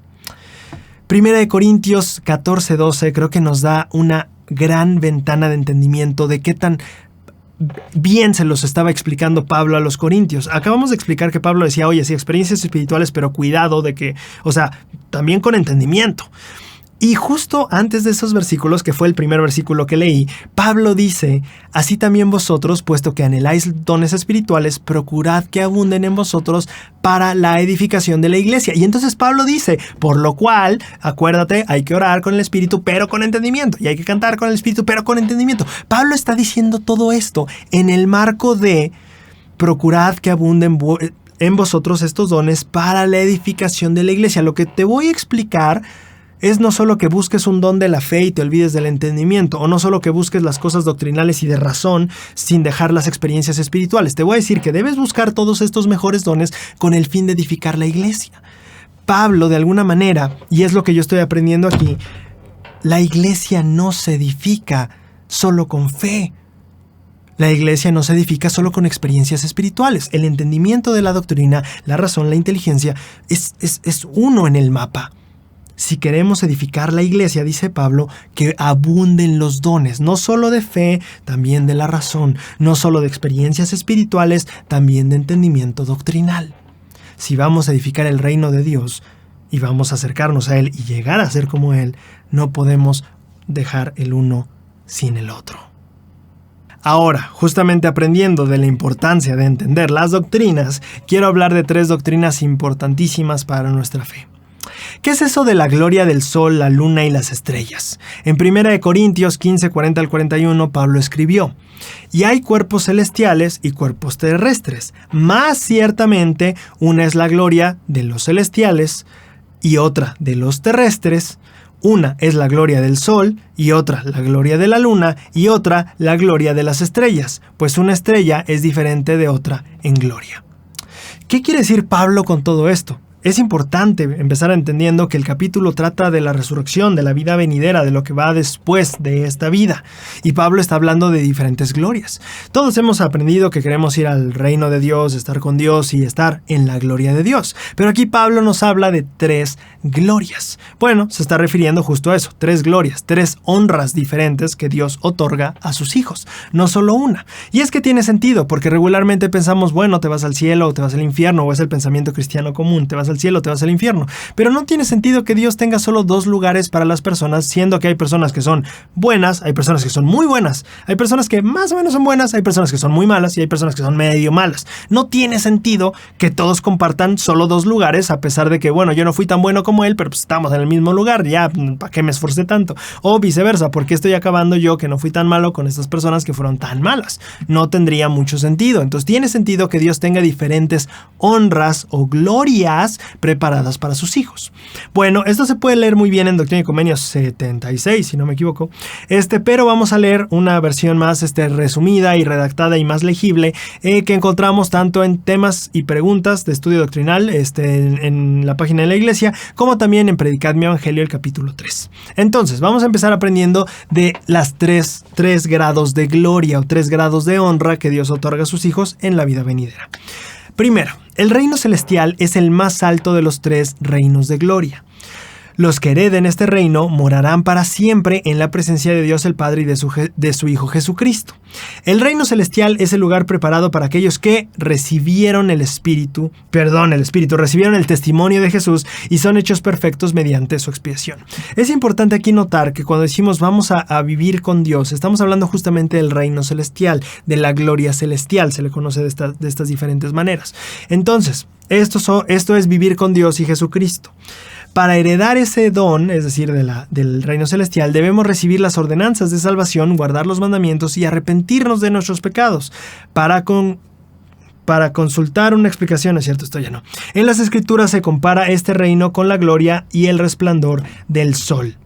Speaker 1: Primera de Corintios 14:12 creo que nos da una gran ventana de entendimiento de qué tan bien se los estaba explicando Pablo a los corintios. Acabamos de explicar que Pablo decía: oye, sí, experiencias espirituales, pero cuidado de que, también con entendimiento. Y justo antes de esos versículos, que fue el primer versículo que leí, Pablo dice: así también vosotros, puesto que anheláis dones espirituales, procurad que abunden en vosotros para la edificación de la iglesia. Y entonces Pablo dice: por lo cual, acuérdate, hay que orar con el Espíritu, pero con entendimiento. Y hay que cantar con el Espíritu, pero con entendimiento. Pablo está diciendo todo esto en el marco de procurad que abunden en vosotros estos dones para la edificación de la iglesia. Lo que te voy a explicar es no solo que busques un don de la fe y te olvides del entendimiento, o no solo que busques las cosas doctrinales y de razón sin dejar las experiencias espirituales. Te voy a decir que debes buscar todos estos mejores dones con el fin de edificar la iglesia. Pablo, de alguna manera, y es lo que yo estoy aprendiendo aquí, la iglesia no se edifica solo con fe. La iglesia no se edifica solo con experiencias espirituales. El entendimiento de la doctrina, la razón, la inteligencia, es uno en el mapa. Si queremos edificar la iglesia, dice Pablo, que abunden los dones, no solo de fe, también de la razón, no solo de experiencias espirituales, también de entendimiento doctrinal. Si vamos a edificar el reino de Dios y vamos a acercarnos a Él y llegar a ser como Él, no podemos dejar el uno sin el otro. Ahora, justamente aprendiendo de la importancia de entender las doctrinas, quiero hablar de 3 doctrinas importantísimas para nuestra fe. ¿Qué es eso de la gloria del sol, la luna y las estrellas? En 1 Corintios 15, 40 al 41, Pablo escribió: y hay cuerpos celestiales y cuerpos terrestres, mas ciertamente una es la gloria de los celestiales y otra de los terrestres. Una es la gloria del sol, y otra la gloria de la luna, y otra la gloria de las estrellas, pues una estrella es diferente de otra en gloria. ¿Qué quiere decir Pablo con todo esto? Es importante empezar entendiendo que el capítulo trata de la resurrección, de la vida venidera, de lo que va después de esta vida. Y Pablo está hablando de diferentes glorias. Todos hemos aprendido que queremos ir al reino de Dios, estar con Dios y estar en la gloria de Dios. Pero aquí Pablo nos habla de 3 glorias. Bueno, se está refiriendo justo a eso, 3 glorias, 3 honras diferentes que Dios otorga a sus hijos, no solo una. Y es que tiene sentido, porque regularmente pensamos, bueno, te vas al cielo o te vas al infierno, o es el pensamiento cristiano común, te vas al cielo o te vas al infierno. Pero no tiene sentido que Dios tenga solo dos lugares para las personas, siendo que hay personas que son buenas, hay personas que son muy buenas, hay personas que más o menos son buenas, hay personas que son muy malas y hay personas que son medio malas. No tiene sentido que todos compartan solo dos lugares, a pesar de que, bueno, yo no fui tan bueno como él, pero pues estamos en el mismo lugar, ya, ¿para qué me esforcé tanto? O viceversa, ¿por qué estoy acabando yo que no fui tan malo con estas personas que fueron tan malas? No tendría mucho sentido. Entonces tiene sentido que Dios tenga diferentes honras o glorias preparadas para sus hijos. Bueno, esto se puede leer muy bien en Doctrina y Convenios 76, si no me equivoco, pero vamos a leer una versión más resumida y redactada y más legible que encontramos tanto en temas y preguntas de estudio doctrinal en la página de la iglesia, como también en Predicad mi Evangelio, el capítulo 3. Entonces, vamos a empezar aprendiendo de las tres grados de gloria o 3 grados de honra que Dios otorga a sus hijos en la vida venidera. Primero, el reino celestial es el más alto de los 3 reinos de gloria. Los que hereden este reino morarán para siempre en la presencia de Dios el Padre y de su Hijo Jesucristo. El reino celestial es el lugar preparado para aquellos que recibieron recibieron el testimonio de Jesús y son hechos perfectos mediante su expiación. Es importante aquí notar que cuando decimos vamos a vivir con Dios, estamos hablando justamente del reino celestial, de la gloria celestial, se le conoce de estas diferentes maneras. Entonces, esto es vivir con Dios y Jesucristo. Para heredar ese don, es decir, del reino celestial, debemos recibir las ordenanzas de salvación, guardar los mandamientos y arrepentirnos de nuestros pecados. Para consultar una explicación, es cierto, esto ya no. En las Escrituras se compara este reino con la gloria y el resplandor del sol.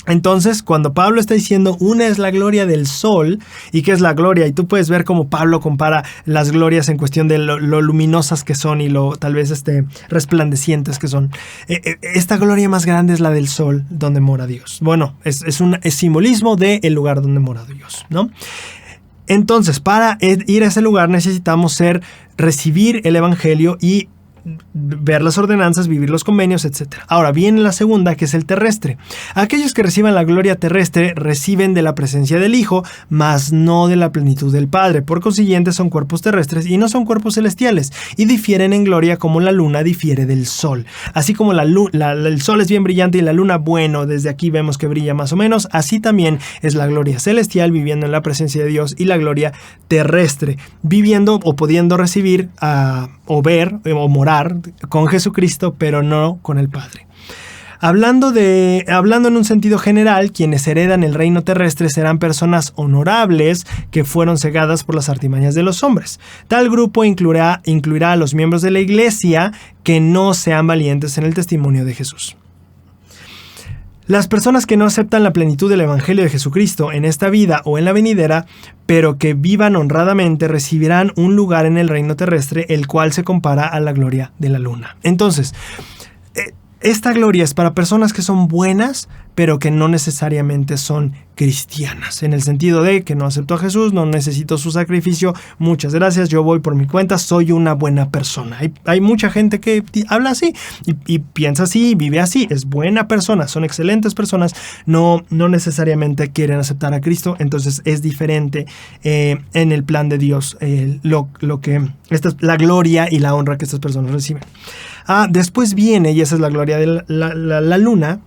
Speaker 1: Entonces, cuando Pablo está diciendo una es la gloria del sol, ¿y qué es la gloria? Y tú puedes ver cómo Pablo compara las glorias en cuestión de lo luminosas que son y lo tal vez resplandecientes que son. Esta gloria más grande es la del sol, donde mora Dios. Bueno, es simbolismo del lugar donde mora Dios, ¿no? Entonces, para ir a ese lugar necesitamos recibir el evangelio y ver las ordenanzas, vivir los convenios, etc. Ahora viene la segunda, que es el terrestre. Aquellos que reciban la gloria terrestre reciben de la presencia del Hijo, mas no de la plenitud del Padre. Por consiguiente son cuerpos terrestres y no son cuerpos celestiales, y difieren en gloria como la luna difiere del sol. Así como el sol es bien brillante y la luna, bueno, desde aquí vemos que brilla más o menos, así también es la gloria celestial viviendo en la presencia de Dios y la gloria terrestre viviendo o pudiendo recibir o ver o morar con Jesucristo, pero no con el Padre. Hablando en un sentido general, quienes heredan el reino terrestre serán personas honorables que fueron cegadas por las artimañas de los hombres. Tal grupo incluirá a los miembros de la iglesia que no sean valientes en el testimonio de Jesús. Las personas que no aceptan la plenitud del Evangelio de Jesucristo en esta vida o en la venidera, pero que vivan honradamente, recibirán un lugar en el reino terrestre, el cual se compara a la gloria de la luna. Entonces, esta gloria es para personas que son buenas, pero que no necesariamente son cristianas, en el sentido de que no acepto a Jesús, no necesito su sacrificio, muchas gracias, yo voy por mi cuenta, soy una buena persona. Hay mucha gente que habla así y piensa así, vive así, es buena persona, son excelentes personas, no necesariamente quieren aceptar a Cristo. Entonces es diferente en el plan de Dios la gloria y la honra que estas personas reciben. Después viene, y esa es la gloria de la luna,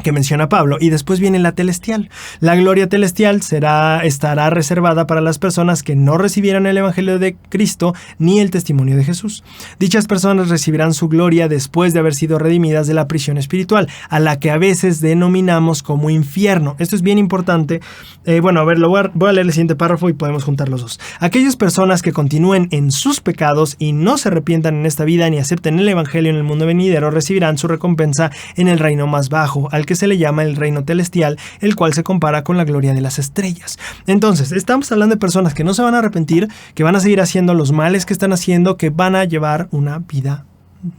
Speaker 1: que menciona Pablo, y después viene la celestial. La gloria celestial estará reservada para las personas que no recibieron el evangelio de Cristo ni el testimonio de Jesús. Dichas personas recibirán su gloria después de haber sido redimidas de la prisión espiritual, a la que a veces denominamos como infierno. Esto es bien importante. Voy a leer el siguiente párrafo y podemos juntar los dos. Aquellas personas que continúen en sus pecados y no se arrepientan en esta vida ni acepten el evangelio en el mundo venidero recibirán su recompensa en el reino más bajo, al que se le llama el reino celestial, el cual se compara con la gloria de las estrellas. Entonces, estamos hablando de personas que no se van a arrepentir, que van a seguir haciendo los males que están haciendo, que van a llevar una vida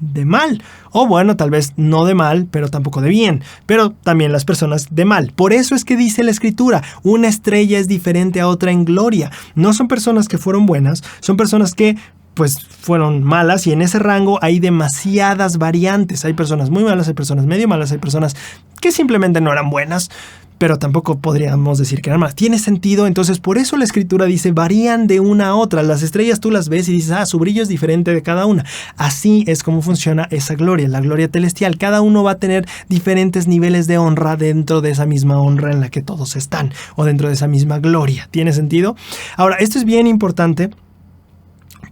Speaker 1: de mal, o bueno, tal vez no de mal, pero tampoco de bien, pero también las personas de mal. Por eso es que dice la Escritura, una estrella es diferente a otra en gloria. No son personas que fueron buenas, son personas que pues fueron malas, y en ese rango hay demasiadas variantes. Hay personas muy malas, hay personas medio malas, hay personas que simplemente no eran buenas, pero tampoco podríamos decir que eran malas. Tiene sentido, entonces por eso la escritura dice, varían de una a otra. Las estrellas tú las ves y dices, su brillo es diferente de cada una. Así es como funciona esa gloria, la gloria celestial. Cada uno va a tener diferentes niveles de honra dentro de esa misma honra en la que todos están, o dentro de esa misma gloria. ¿Tiene sentido? Ahora, esto es bien importante.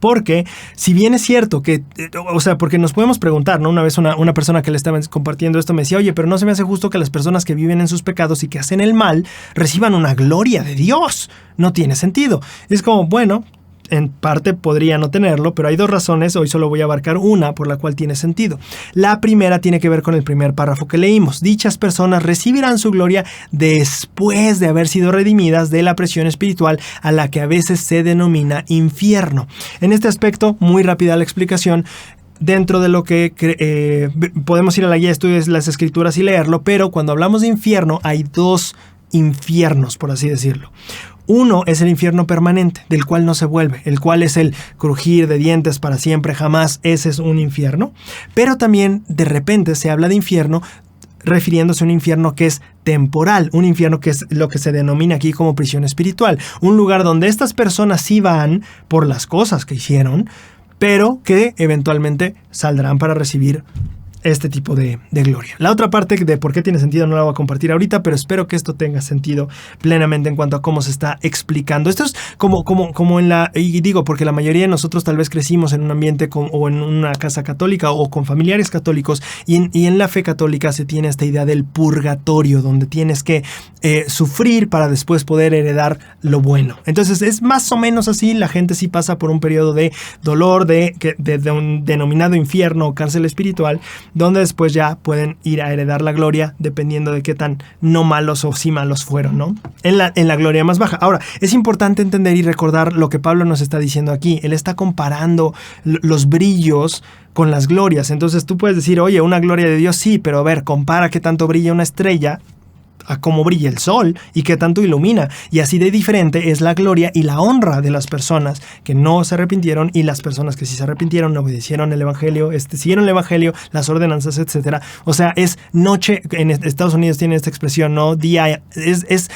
Speaker 1: Porque si bien es cierto que, porque nos podemos preguntar, ¿no? Una vez una persona que le estaba compartiendo esto me decía, oye, pero no se me hace justo que las personas que viven en sus pecados y que hacen el mal reciban una gloria de Dios. No tiene sentido. Es como, bueno, en parte podría no tenerlo, pero hay dos razones, hoy solo voy a abarcar una por la cual tiene sentido. La primera tiene que ver con el primer párrafo que leímos. Dichas personas recibirán su gloria después de haber sido redimidas de la presión espiritual a la que a veces se denomina infierno. En este aspecto, muy rápida la explicación. Dentro de lo que podemos ir a la guía de estudios de las escrituras y leerlo, pero cuando hablamos de infierno hay dos infiernos, por así decirlo. Uno es el infierno permanente, del cual no se vuelve, el cual es el crujir de dientes para siempre, jamás. Ese es un infierno. Pero también de repente se habla de infierno refiriéndose a un infierno que es temporal, un infierno que es lo que se denomina aquí como prisión espiritual, un lugar donde estas personas sí van por las cosas que hicieron, pero que eventualmente saldrán para recibir este tipo de gloria. La otra parte de por qué tiene sentido no la voy a compartir ahorita, pero espero que esto tenga sentido plenamente en cuanto a cómo se está explicando. Esto es como en la... Y digo, porque la mayoría de nosotros tal vez crecimos en un ambiente o en una casa católica o con familiares católicos y en la fe católica se tiene esta idea del purgatorio, donde tienes que sufrir para después poder heredar lo bueno. Entonces es más o menos así. La gente sí pasa por un periodo de dolor, de un denominado infierno o cárcel espiritual, donde después ya pueden ir a heredar la gloria dependiendo de qué tan no malos o sí malos fueron, ¿no? En la gloria más baja. Ahora, es importante entender y recordar lo que Pablo nos está diciendo aquí. Él está comparando los brillos con las glorias. Entonces tú puedes decir, oye, una gloria de Dios sí, pero a ver, compara qué tanto brilla una estrella a cómo brilla el sol y qué tanto ilumina. Y así de diferente es la gloria y la honra de las personas que no se arrepintieron y las personas que sí se arrepintieron, obedecieron el evangelio, siguieron el evangelio, las ordenanzas, etc. O sea, es noche, en Estados Unidos tiene esta expresión, ¿no? Día, es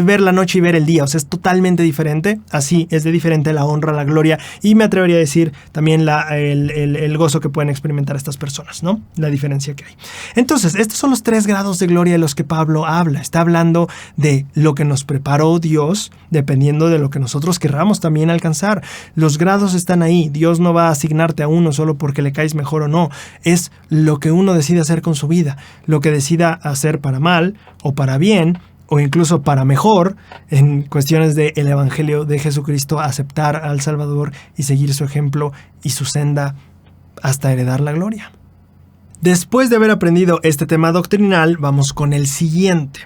Speaker 1: ver la noche y ver el día. O sea, es totalmente diferente. Así es de diferente la honra, la gloria y me atrevería a decir también el gozo que pueden experimentar estas personas, ¿no? La diferencia que hay. Entonces, estos son los 3 grados de gloria de los que Pablo habla. Está hablando de lo que nos preparó Dios, dependiendo de lo que nosotros querramos también alcanzar. Los grados están ahí. Dios no va a asignarte a uno solo porque le caes mejor o no. Es lo que uno decide hacer con su vida, lo que decida hacer para mal o para bien, o incluso para mejor, en cuestiones del evangelio de Jesucristo, aceptar al Salvador y seguir su ejemplo y su senda hasta heredar la gloria. Después de haber aprendido este tema doctrinal, vamos con el siguiente.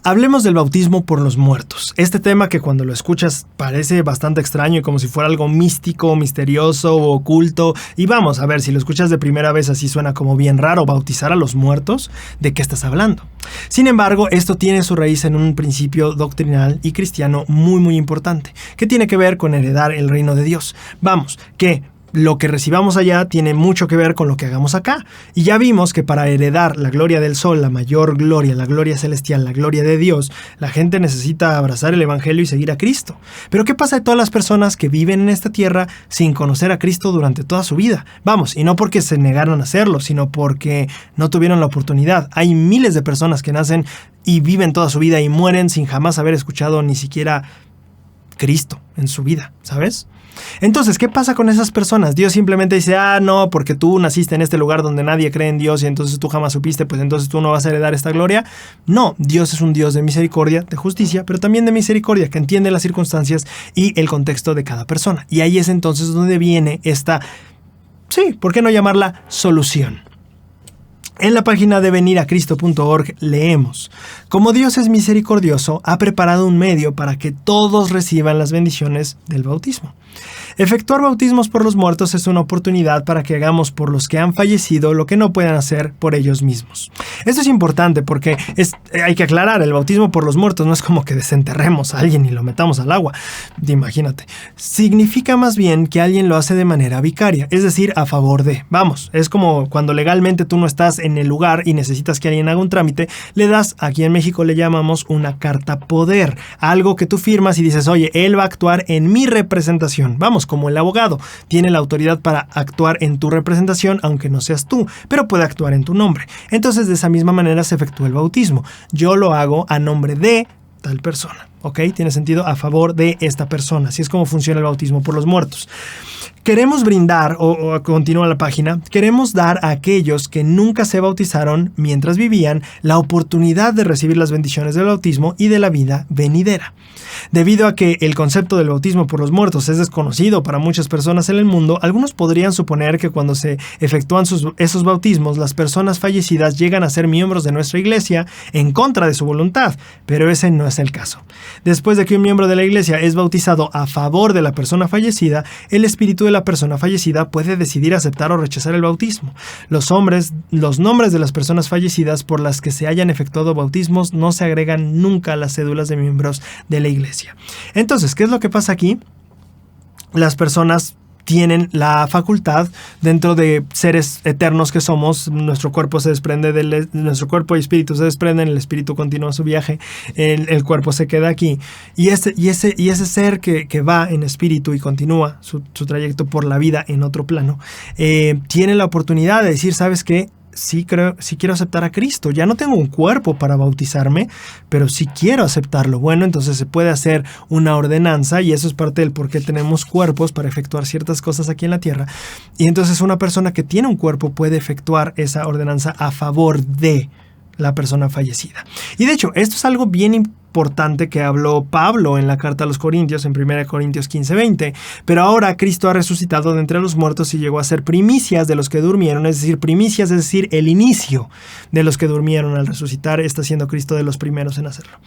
Speaker 1: Hablemos del bautismo por los muertos. Este tema que cuando lo escuchas parece bastante extraño y como si fuera algo místico, misterioso o oculto. Y vamos a ver, si lo escuchas de primera vez así suena como bien raro, bautizar a los muertos. ¿De qué estás hablando? Sin embargo, esto tiene su raíz en un principio doctrinal y cristiano muy muy importante, que tiene que ver con heredar el reino de Dios. Vamos, que lo que recibamos allá tiene mucho que ver con lo que hagamos acá. Y ya vimos que para heredar la gloria del sol, la mayor gloria, la gloria celestial, la gloria de Dios, la gente necesita abrazar el evangelio y seguir a Cristo. Pero ¿qué pasa de todas las personas que viven en esta tierra sin conocer a Cristo durante toda su vida? Vamos, y no porque se negaron a hacerlo, sino porque no tuvieron la oportunidad. Hay miles de personas que nacen y viven toda su vida y mueren sin jamás haber escuchado ni siquiera Cristo en su vida, ¿sabes? Entonces, ¿qué pasa con esas personas? Dios simplemente dice, no, porque tú naciste en este lugar donde nadie cree en Dios y entonces tú jamás supiste, pues entonces tú no vas a heredar esta gloria. No, Dios es un Dios de misericordia, de justicia, pero también de misericordia, que entiende las circunstancias y el contexto de cada persona. Y ahí es entonces donde viene esta, sí, ¿por qué no llamarla solución? En la página de veniracristo.org leemos: como Dios es misericordioso, ha preparado un medio para que todos reciban las bendiciones del bautismo. Efectuar bautismos por los muertos es una oportunidad para que hagamos por los que han fallecido lo que no puedan hacer por ellos mismos. Esto es importante porque hay que aclarar, el bautismo por los muertos no es como que desenterremos a alguien y lo metamos al agua. Imagínate. Significa más bien que alguien lo hace de manera vicaria, es decir, a favor de. Vamos, es como cuando legalmente tú no estás en el lugar y necesitas que alguien haga un trámite, le das, aquí en México le llamamos una carta poder, algo que tú firmas y dices, oye, él va a actuar en mi representación. Vamos, como el abogado, tiene la autoridad para actuar en tu representación, aunque no seas tú, pero puede actuar en tu nombre. Entonces, de esa misma manera se efectúa el bautismo. Yo lo hago a nombre de tal persona, ¿ok? Tiene sentido, a favor de esta persona. Así es como funciona el bautismo por los muertos. Queremos brindar, o continúa la página, queremos dar a aquellos que nunca se bautizaron mientras vivían la oportunidad de recibir las bendiciones del bautismo y de la vida venidera. Debido a que el concepto del bautismo por los muertos es desconocido para muchas personas en el mundo, algunos podrían suponer que cuando se efectúan esos bautismos, las personas fallecidas llegan a ser miembros de nuestra iglesia en contra de su voluntad, pero ese no es el caso. Después de que un miembro de la iglesia es bautizado a favor de la persona fallecida, el espíritu de la persona fallecida puede decidir aceptar o rechazar el bautismo. Los nombres de las personas fallecidas por las que se hayan efectuado bautismos no se agregan nunca a las cédulas de miembros de la iglesia. Entonces, ¿qué es lo que pasa aquí? Las personas tienen la facultad, dentro de seres eternos que somos, nuestro cuerpo se desprende nuestro cuerpo y espíritu se desprenden, el espíritu continúa su viaje, el cuerpo se queda aquí, y ese ser que va en espíritu y continúa su trayecto por la vida en otro plano, tiene la oportunidad de decir, ¿sabes qué? Sí quiero aceptar a Cristo. Ya no tengo un cuerpo para bautizarme, pero sí quiero aceptarlo. Bueno, entonces se puede hacer una ordenanza, y eso es parte del por qué tenemos cuerpos, para efectuar ciertas cosas aquí en la tierra. Y entonces una persona que tiene un cuerpo puede efectuar esa ordenanza a favor de la persona fallecida. Y de hecho, esto es algo bien importante que habló Pablo en la carta a los Corintios, en 1 Corintios 15:20. Pero ahora Cristo ha resucitado de entre los muertos y llegó a ser primicias de los que durmieron, es decir, primicias, es decir, el inicio de los que durmieron. Al resucitar está siendo Cristo de los primeros en hacerlo.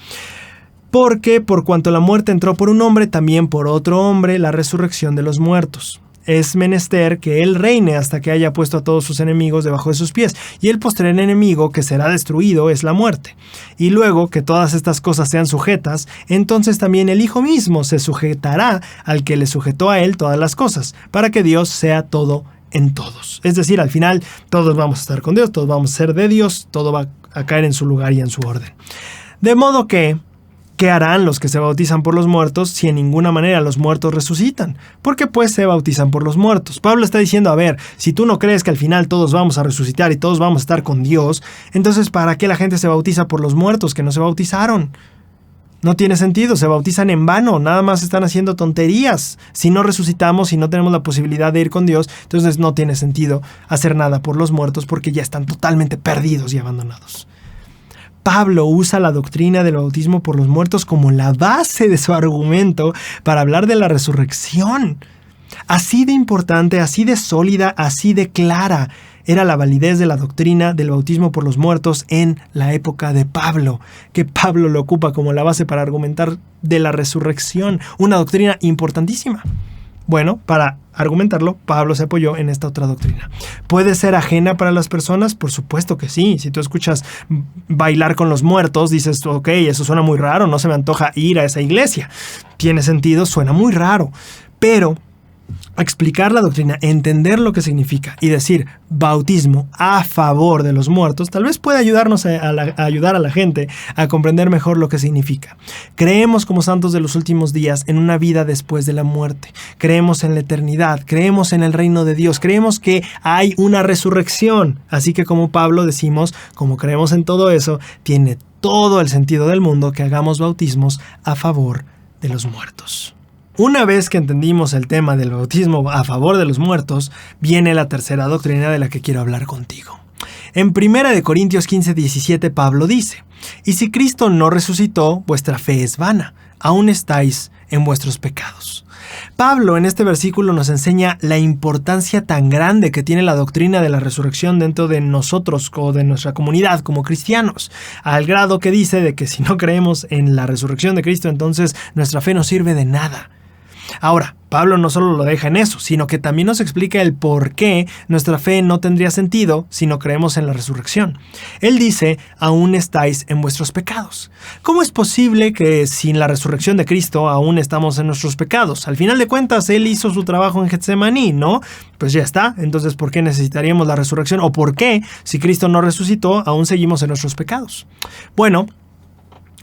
Speaker 1: Porque por cuanto la muerte entró por un hombre, también por otro hombre la resurrección de los muertos. Es menester que él reine hasta que haya puesto a todos sus enemigos debajo de sus pies. Y el postrer enemigo que será destruido es la muerte. Y luego que todas estas cosas sean sujetas, entonces también el Hijo mismo se sujetará al que le sujetó a él todas las cosas, para que Dios sea todo en todos. Es decir, al final todos vamos a estar con Dios, todos vamos a ser de Dios, todo va a caer en su lugar y en su orden. De modo que, ¿qué harán los que se bautizan por los muertos si en ninguna manera los muertos resucitan? Porque pues se bautizan por los muertos. Pablo está diciendo, a ver, si tú no crees que al final todos vamos a resucitar y todos vamos a estar con Dios, entonces ¿para qué la gente se bautiza por los muertos que no se bautizaron? No tiene sentido, se bautizan en vano, nada más están haciendo tonterías. Si no resucitamos, si no tenemos la posibilidad de ir con Dios, entonces no tiene sentido hacer nada por los muertos porque ya están totalmente perdidos y abandonados. Pablo usa la doctrina del bautismo por los muertos como la base de su argumento para hablar de la resurrección. Así de importante, así de sólida, así de clara era la validez de la doctrina del bautismo por los muertos en la época de Pablo, que Pablo lo ocupa como la base para argumentar de la resurrección, una doctrina importantísima. Bueno, para argumentarlo, Pablo se apoyó en esta otra doctrina. ¿Puede ser ajena para las personas? Por supuesto que sí. Si tú escuchas bailar con los muertos, dices, ok, eso suena muy raro, no se me antoja ir a esa iglesia. Tiene sentido, suena muy raro. Pero explicar la doctrina, entender lo que significa y decir bautismo a favor de los muertos, tal vez puede ayudarnos a ayudar a la gente a comprender mejor lo que significa. Creemos como santos de los últimos días en una vida después de la muerte. Creemos en la eternidad, creemos en el reino de Dios, creemos que hay una resurrección. Así que como Pablo decimos, como creemos en todo eso, tiene todo el sentido del mundo que hagamos bautismos a favor de los muertos. Una vez que entendimos el tema del bautismo a favor de los muertos, viene la tercera doctrina de la que quiero hablar contigo. En 1 Corintios 15:17 Pablo dice, «Y si Cristo no resucitó, vuestra fe es vana, aún estáis en vuestros pecados». Pablo en este versículo nos enseña la importancia tan grande que tiene la doctrina de la resurrección dentro de nosotros o de nuestra comunidad como cristianos, al grado que dice de que si no creemos en la resurrección de Cristo, entonces nuestra fe no sirve de nada. Ahora, Pablo no solo lo deja en eso, sino que también nos explica el por qué nuestra fe no tendría sentido si no creemos en la resurrección. Él dice, aún estáis en vuestros pecados. ¿Cómo es posible que sin la resurrección de Cristo aún estamos en nuestros pecados? Al final de cuentas, Él hizo su trabajo en Getsemaní, ¿no? Pues ya está. Entonces, ¿por qué necesitaríamos la resurrección? ¿O por qué, si Cristo no resucitó, aún seguimos en nuestros pecados? Bueno,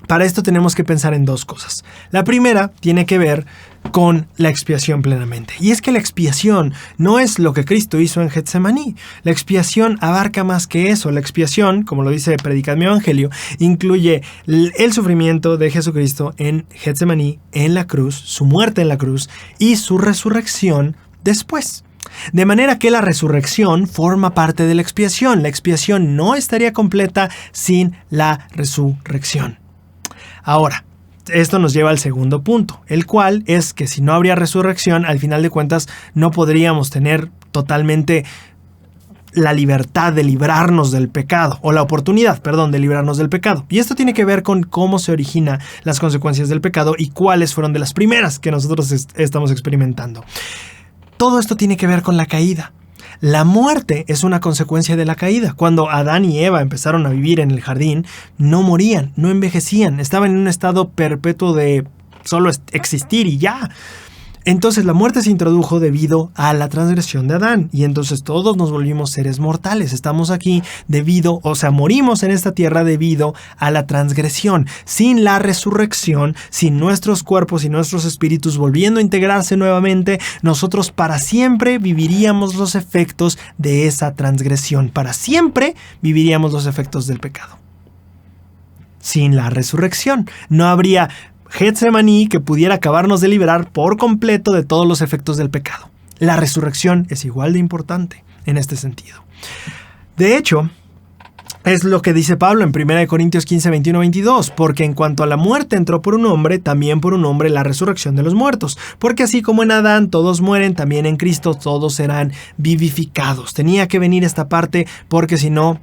Speaker 1: para esto tenemos que pensar en dos cosas. La primera tiene que ver con la expiación plenamente. Y es que la expiación no es lo que Cristo hizo en Getsemaní. La expiación abarca más que eso. La expiación, como lo dice Predicad mi Evangelio, incluye el sufrimiento de Jesucristo en Getsemaní, en la cruz, su muerte en la cruz y su resurrección después. De manera que la resurrección forma parte de la expiación. La expiación no estaría completa sin la resurrección. Ahora, esto nos lleva al segundo punto, el cual es que si no habría resurrección, al final de cuentas no podríamos tener totalmente la libertad de librarnos del pecado, o la oportunidad, perdón, de librarnos del pecado. Y esto tiene que ver con cómo se originan las consecuencias del pecado y cuáles fueron de las primeras que nosotros estamos experimentando. Todo esto tiene que ver con la caída. La muerte es una consecuencia de la caída. Cuando Adán y Eva empezaron a vivir en el jardín, no morían, no envejecían, estaban en un estado perpetuo de solo existir y ya. Entonces la muerte se introdujo debido a la transgresión de Adán y entonces todos nos volvimos seres mortales. Estamos aquí morimos en esta tierra debido a la transgresión. Sin la resurrección, sin nuestros cuerpos y nuestros espíritus volviendo a integrarse nuevamente, nosotros para siempre viviríamos los efectos de esa transgresión. Para siempre viviríamos los efectos del pecado. Sin la resurrección, no habría Getsemaní que pudiera acabarnos de liberar por completo de todos los efectos del pecado. La resurrección es igual de importante en este sentido. De hecho, es lo que dice Pablo en 1 Corintios 15, 21, 22, porque en cuanto a la muerte entró por un hombre, también por un hombre la resurrección de los muertos, porque así como en Adán todos mueren, también en Cristo todos serán vivificados. Tenía que venir esta parte porque si no,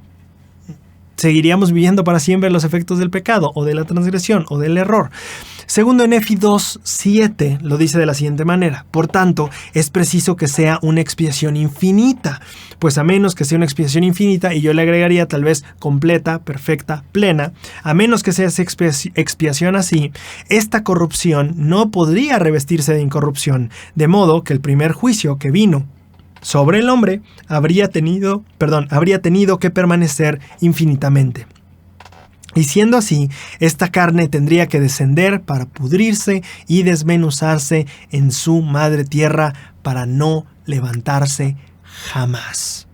Speaker 1: seguiríamos viviendo para siempre los efectos del pecado, o de la transgresión, o del error. Segundo en Nefi 2:7 lo dice de la siguiente manera: por tanto, es preciso que sea una expiación infinita, pues a menos que sea una expiación infinita, y yo le agregaría tal vez completa, perfecta, plena, a menos que sea esa expiación así, esta corrupción no podría revestirse de incorrupción, de modo que el primer juicio que vino sobre el hombre habría tenido que permanecer infinitamente. Y siendo así, esta carne tendría que descender para pudrirse y desmenuzarse en su madre tierra para no levantarse jamás.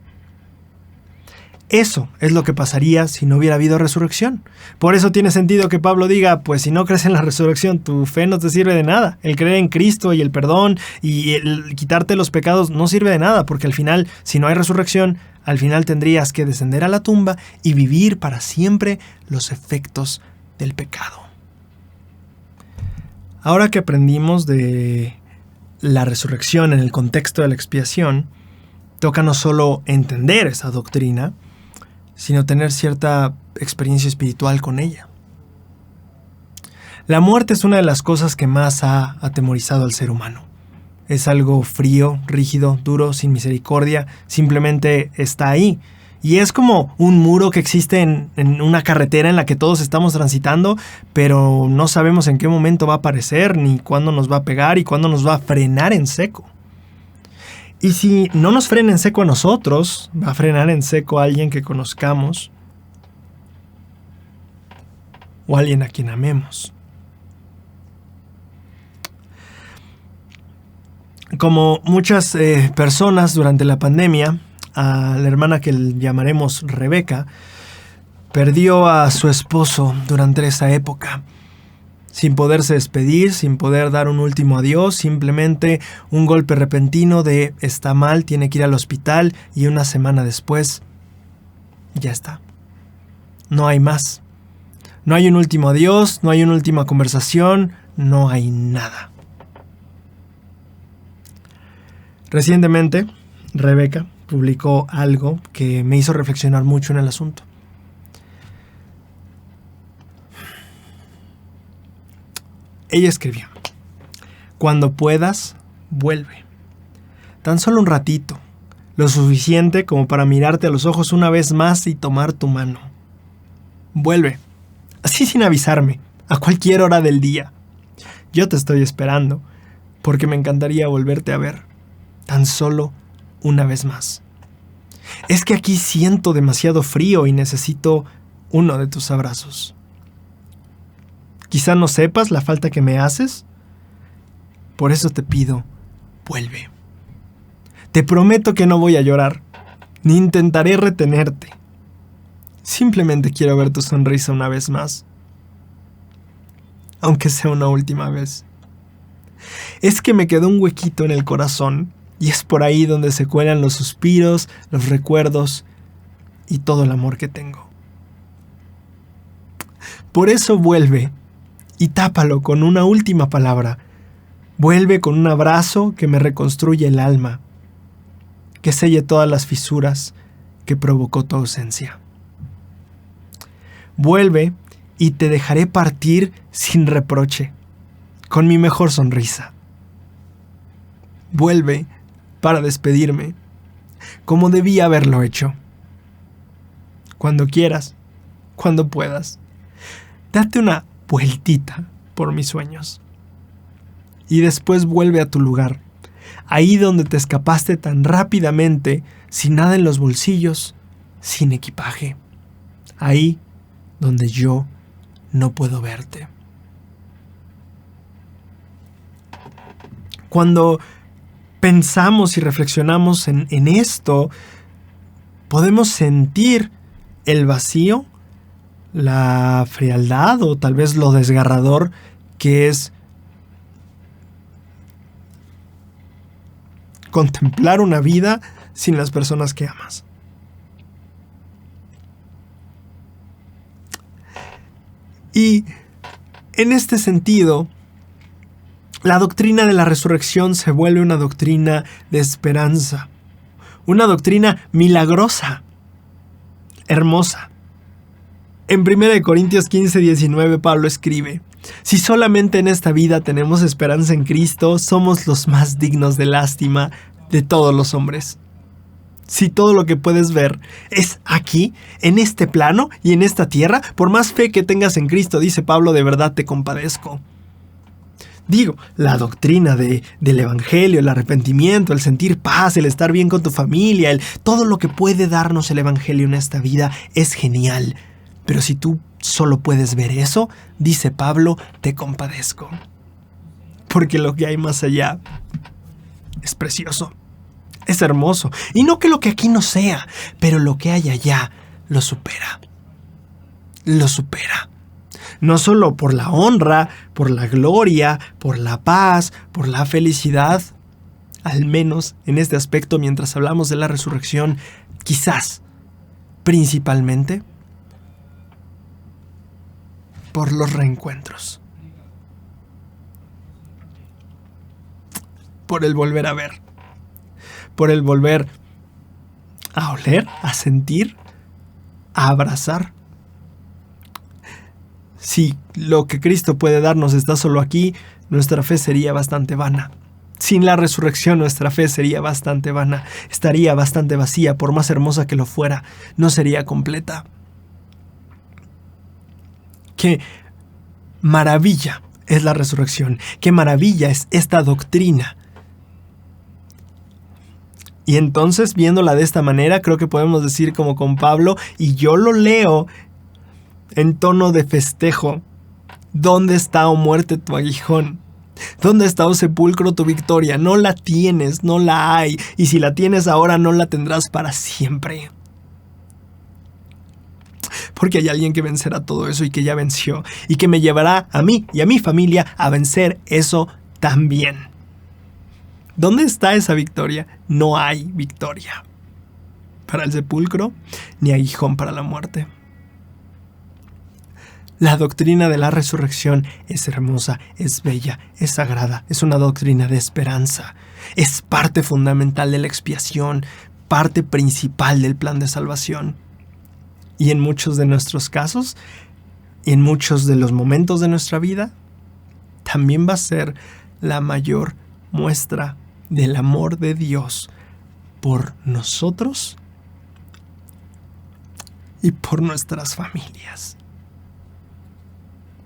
Speaker 1: Eso es lo que pasaría si no hubiera habido resurrección. Por eso tiene sentido que Pablo diga, pues si no crees en la resurrección, tu fe no te sirve de nada. El creer en Cristo y el perdón y el quitarte los pecados no sirve de nada, porque al final, si no hay resurrección, al final tendrías que descender a la tumba y vivir para siempre los efectos del pecado. Ahora que aprendimos de la resurrección en el contexto de la expiación, toca no solo entender esa doctrina, sino tener cierta experiencia espiritual con ella. La muerte es una de las cosas que más ha atemorizado al ser humano. Es algo frío, rígido, duro, sin misericordia, simplemente está ahí. Y es como un muro que existe en una carretera en la que todos estamos transitando, pero no sabemos en qué momento va a aparecer, ni cuándo nos va a pegar y cuándo nos va a frenar en seco. Y si no nos frena en seco a nosotros, va a frenar en seco a alguien que conozcamos o a alguien a quien amemos. Como muchas personas durante la pandemia, a la hermana que llamaremos Rebeca, perdió a su esposo durante esa época. Sin poderse despedir, sin poder dar un último adiós, simplemente un golpe repentino de está mal, tiene que ir al hospital y una semana después, ya está. No hay más. No hay un último adiós, no hay una última conversación, no hay nada. Recientemente, Rebeca publicó algo que me hizo reflexionar mucho en el asunto. Ella escribió: Cuando puedas, vuelve. Tan solo un ratito, lo suficiente como para mirarte a los ojos una vez más y tomar tu mano. Vuelve, así sin avisarme, a cualquier hora del día. Yo te estoy esperando, porque me encantaría volverte a ver, tan solo una vez más. Es que aquí siento demasiado frío y necesito uno de tus abrazos. Quizá no sepas la falta que me haces, por eso te pido, vuelve. Te prometo que no voy a llorar, ni intentaré retenerte. Simplemente quiero ver tu sonrisa una vez más, aunque sea una última vez. Es que me quedó un huequito en el corazón, y es por ahí donde se cuelan los suspiros, los recuerdos y todo el amor que tengo. Por eso vuelve y tápalo con una última palabra. Vuelve con un abrazo que me reconstruye el alma, que selle todas las fisuras que provocó tu ausencia. Vuelve y te dejaré partir sin reproche, con mi mejor sonrisa. Vuelve para despedirme, como debía haberlo hecho. Cuando quieras, cuando puedas, date una vueltita por mis sueños. Y después vuelve a tu lugar, ahí donde te escapaste tan rápidamente, sin nada en los bolsillos, sin equipaje. Ahí donde yo no puedo verte. Cuando pensamos y reflexionamos en esto, podemos sentir el vacío, la frialdad o tal vez lo desgarrador que es contemplar una vida sin las personas que amas. Y en este sentido, la doctrina de la resurrección se vuelve una doctrina de esperanza, una doctrina milagrosa, hermosa. En 1 Corintios 15:19 Pablo escribe: si solamente en esta vida tenemos esperanza en Cristo, somos los más dignos de lástima de todos los hombres. Si todo lo que puedes ver es aquí, en este plano y en esta tierra, por más fe que tengas en Cristo, dice Pablo, de verdad te compadezco. Digo, la doctrina del evangelio, el arrepentimiento, el sentir paz, el estar bien con tu familia, todo lo que puede darnos el evangelio en esta vida es genial. Pero si tú solo puedes ver eso, dice Pablo, te compadezco. Porque lo que hay más allá es precioso, es hermoso. Y no que lo que aquí no sea, pero lo que hay allá lo supera. Lo supera. No solo por la honra, por la gloria, por la paz, por la felicidad. Al menos en este aspecto, mientras hablamos de la resurrección, quizás, principalmente, por los reencuentros. Por el volver a ver. Por el volver a oler, a sentir, a abrazar. Si lo que Cristo puede darnos está solo aquí, nuestra fe sería bastante vana. Sin la resurrección, nuestra fe sería bastante vana. Estaría bastante vacía, por más hermosa que lo fuera. No sería completa. ¡Qué maravilla es la resurrección! ¡Qué maravilla es esta doctrina! Y entonces, viéndola de esta manera, creo que podemos decir como con Pablo, y yo lo leo en tono de festejo: ¿dónde está, oh muerte, tu aguijón? ¿Dónde está, oh sepulcro, tu victoria? No la tienes, no la hay, y si la tienes ahora, no la tendrás para siempre. Porque hay alguien que vencerá todo eso y que ya venció, y que me llevará a mí y a mi familia a vencer eso también. ¿Dónde está esa victoria? No hay victoria para el sepulcro, ni aguijón para la muerte. La doctrina de la resurrección es hermosa, es bella, es sagrada, es una doctrina de esperanza. Es parte fundamental de la expiación, parte principal del plan de salvación. Y en muchos de nuestros casos, y en muchos de los momentos de nuestra vida, también va a ser la mayor muestra del amor de Dios por nosotros y por nuestras familias.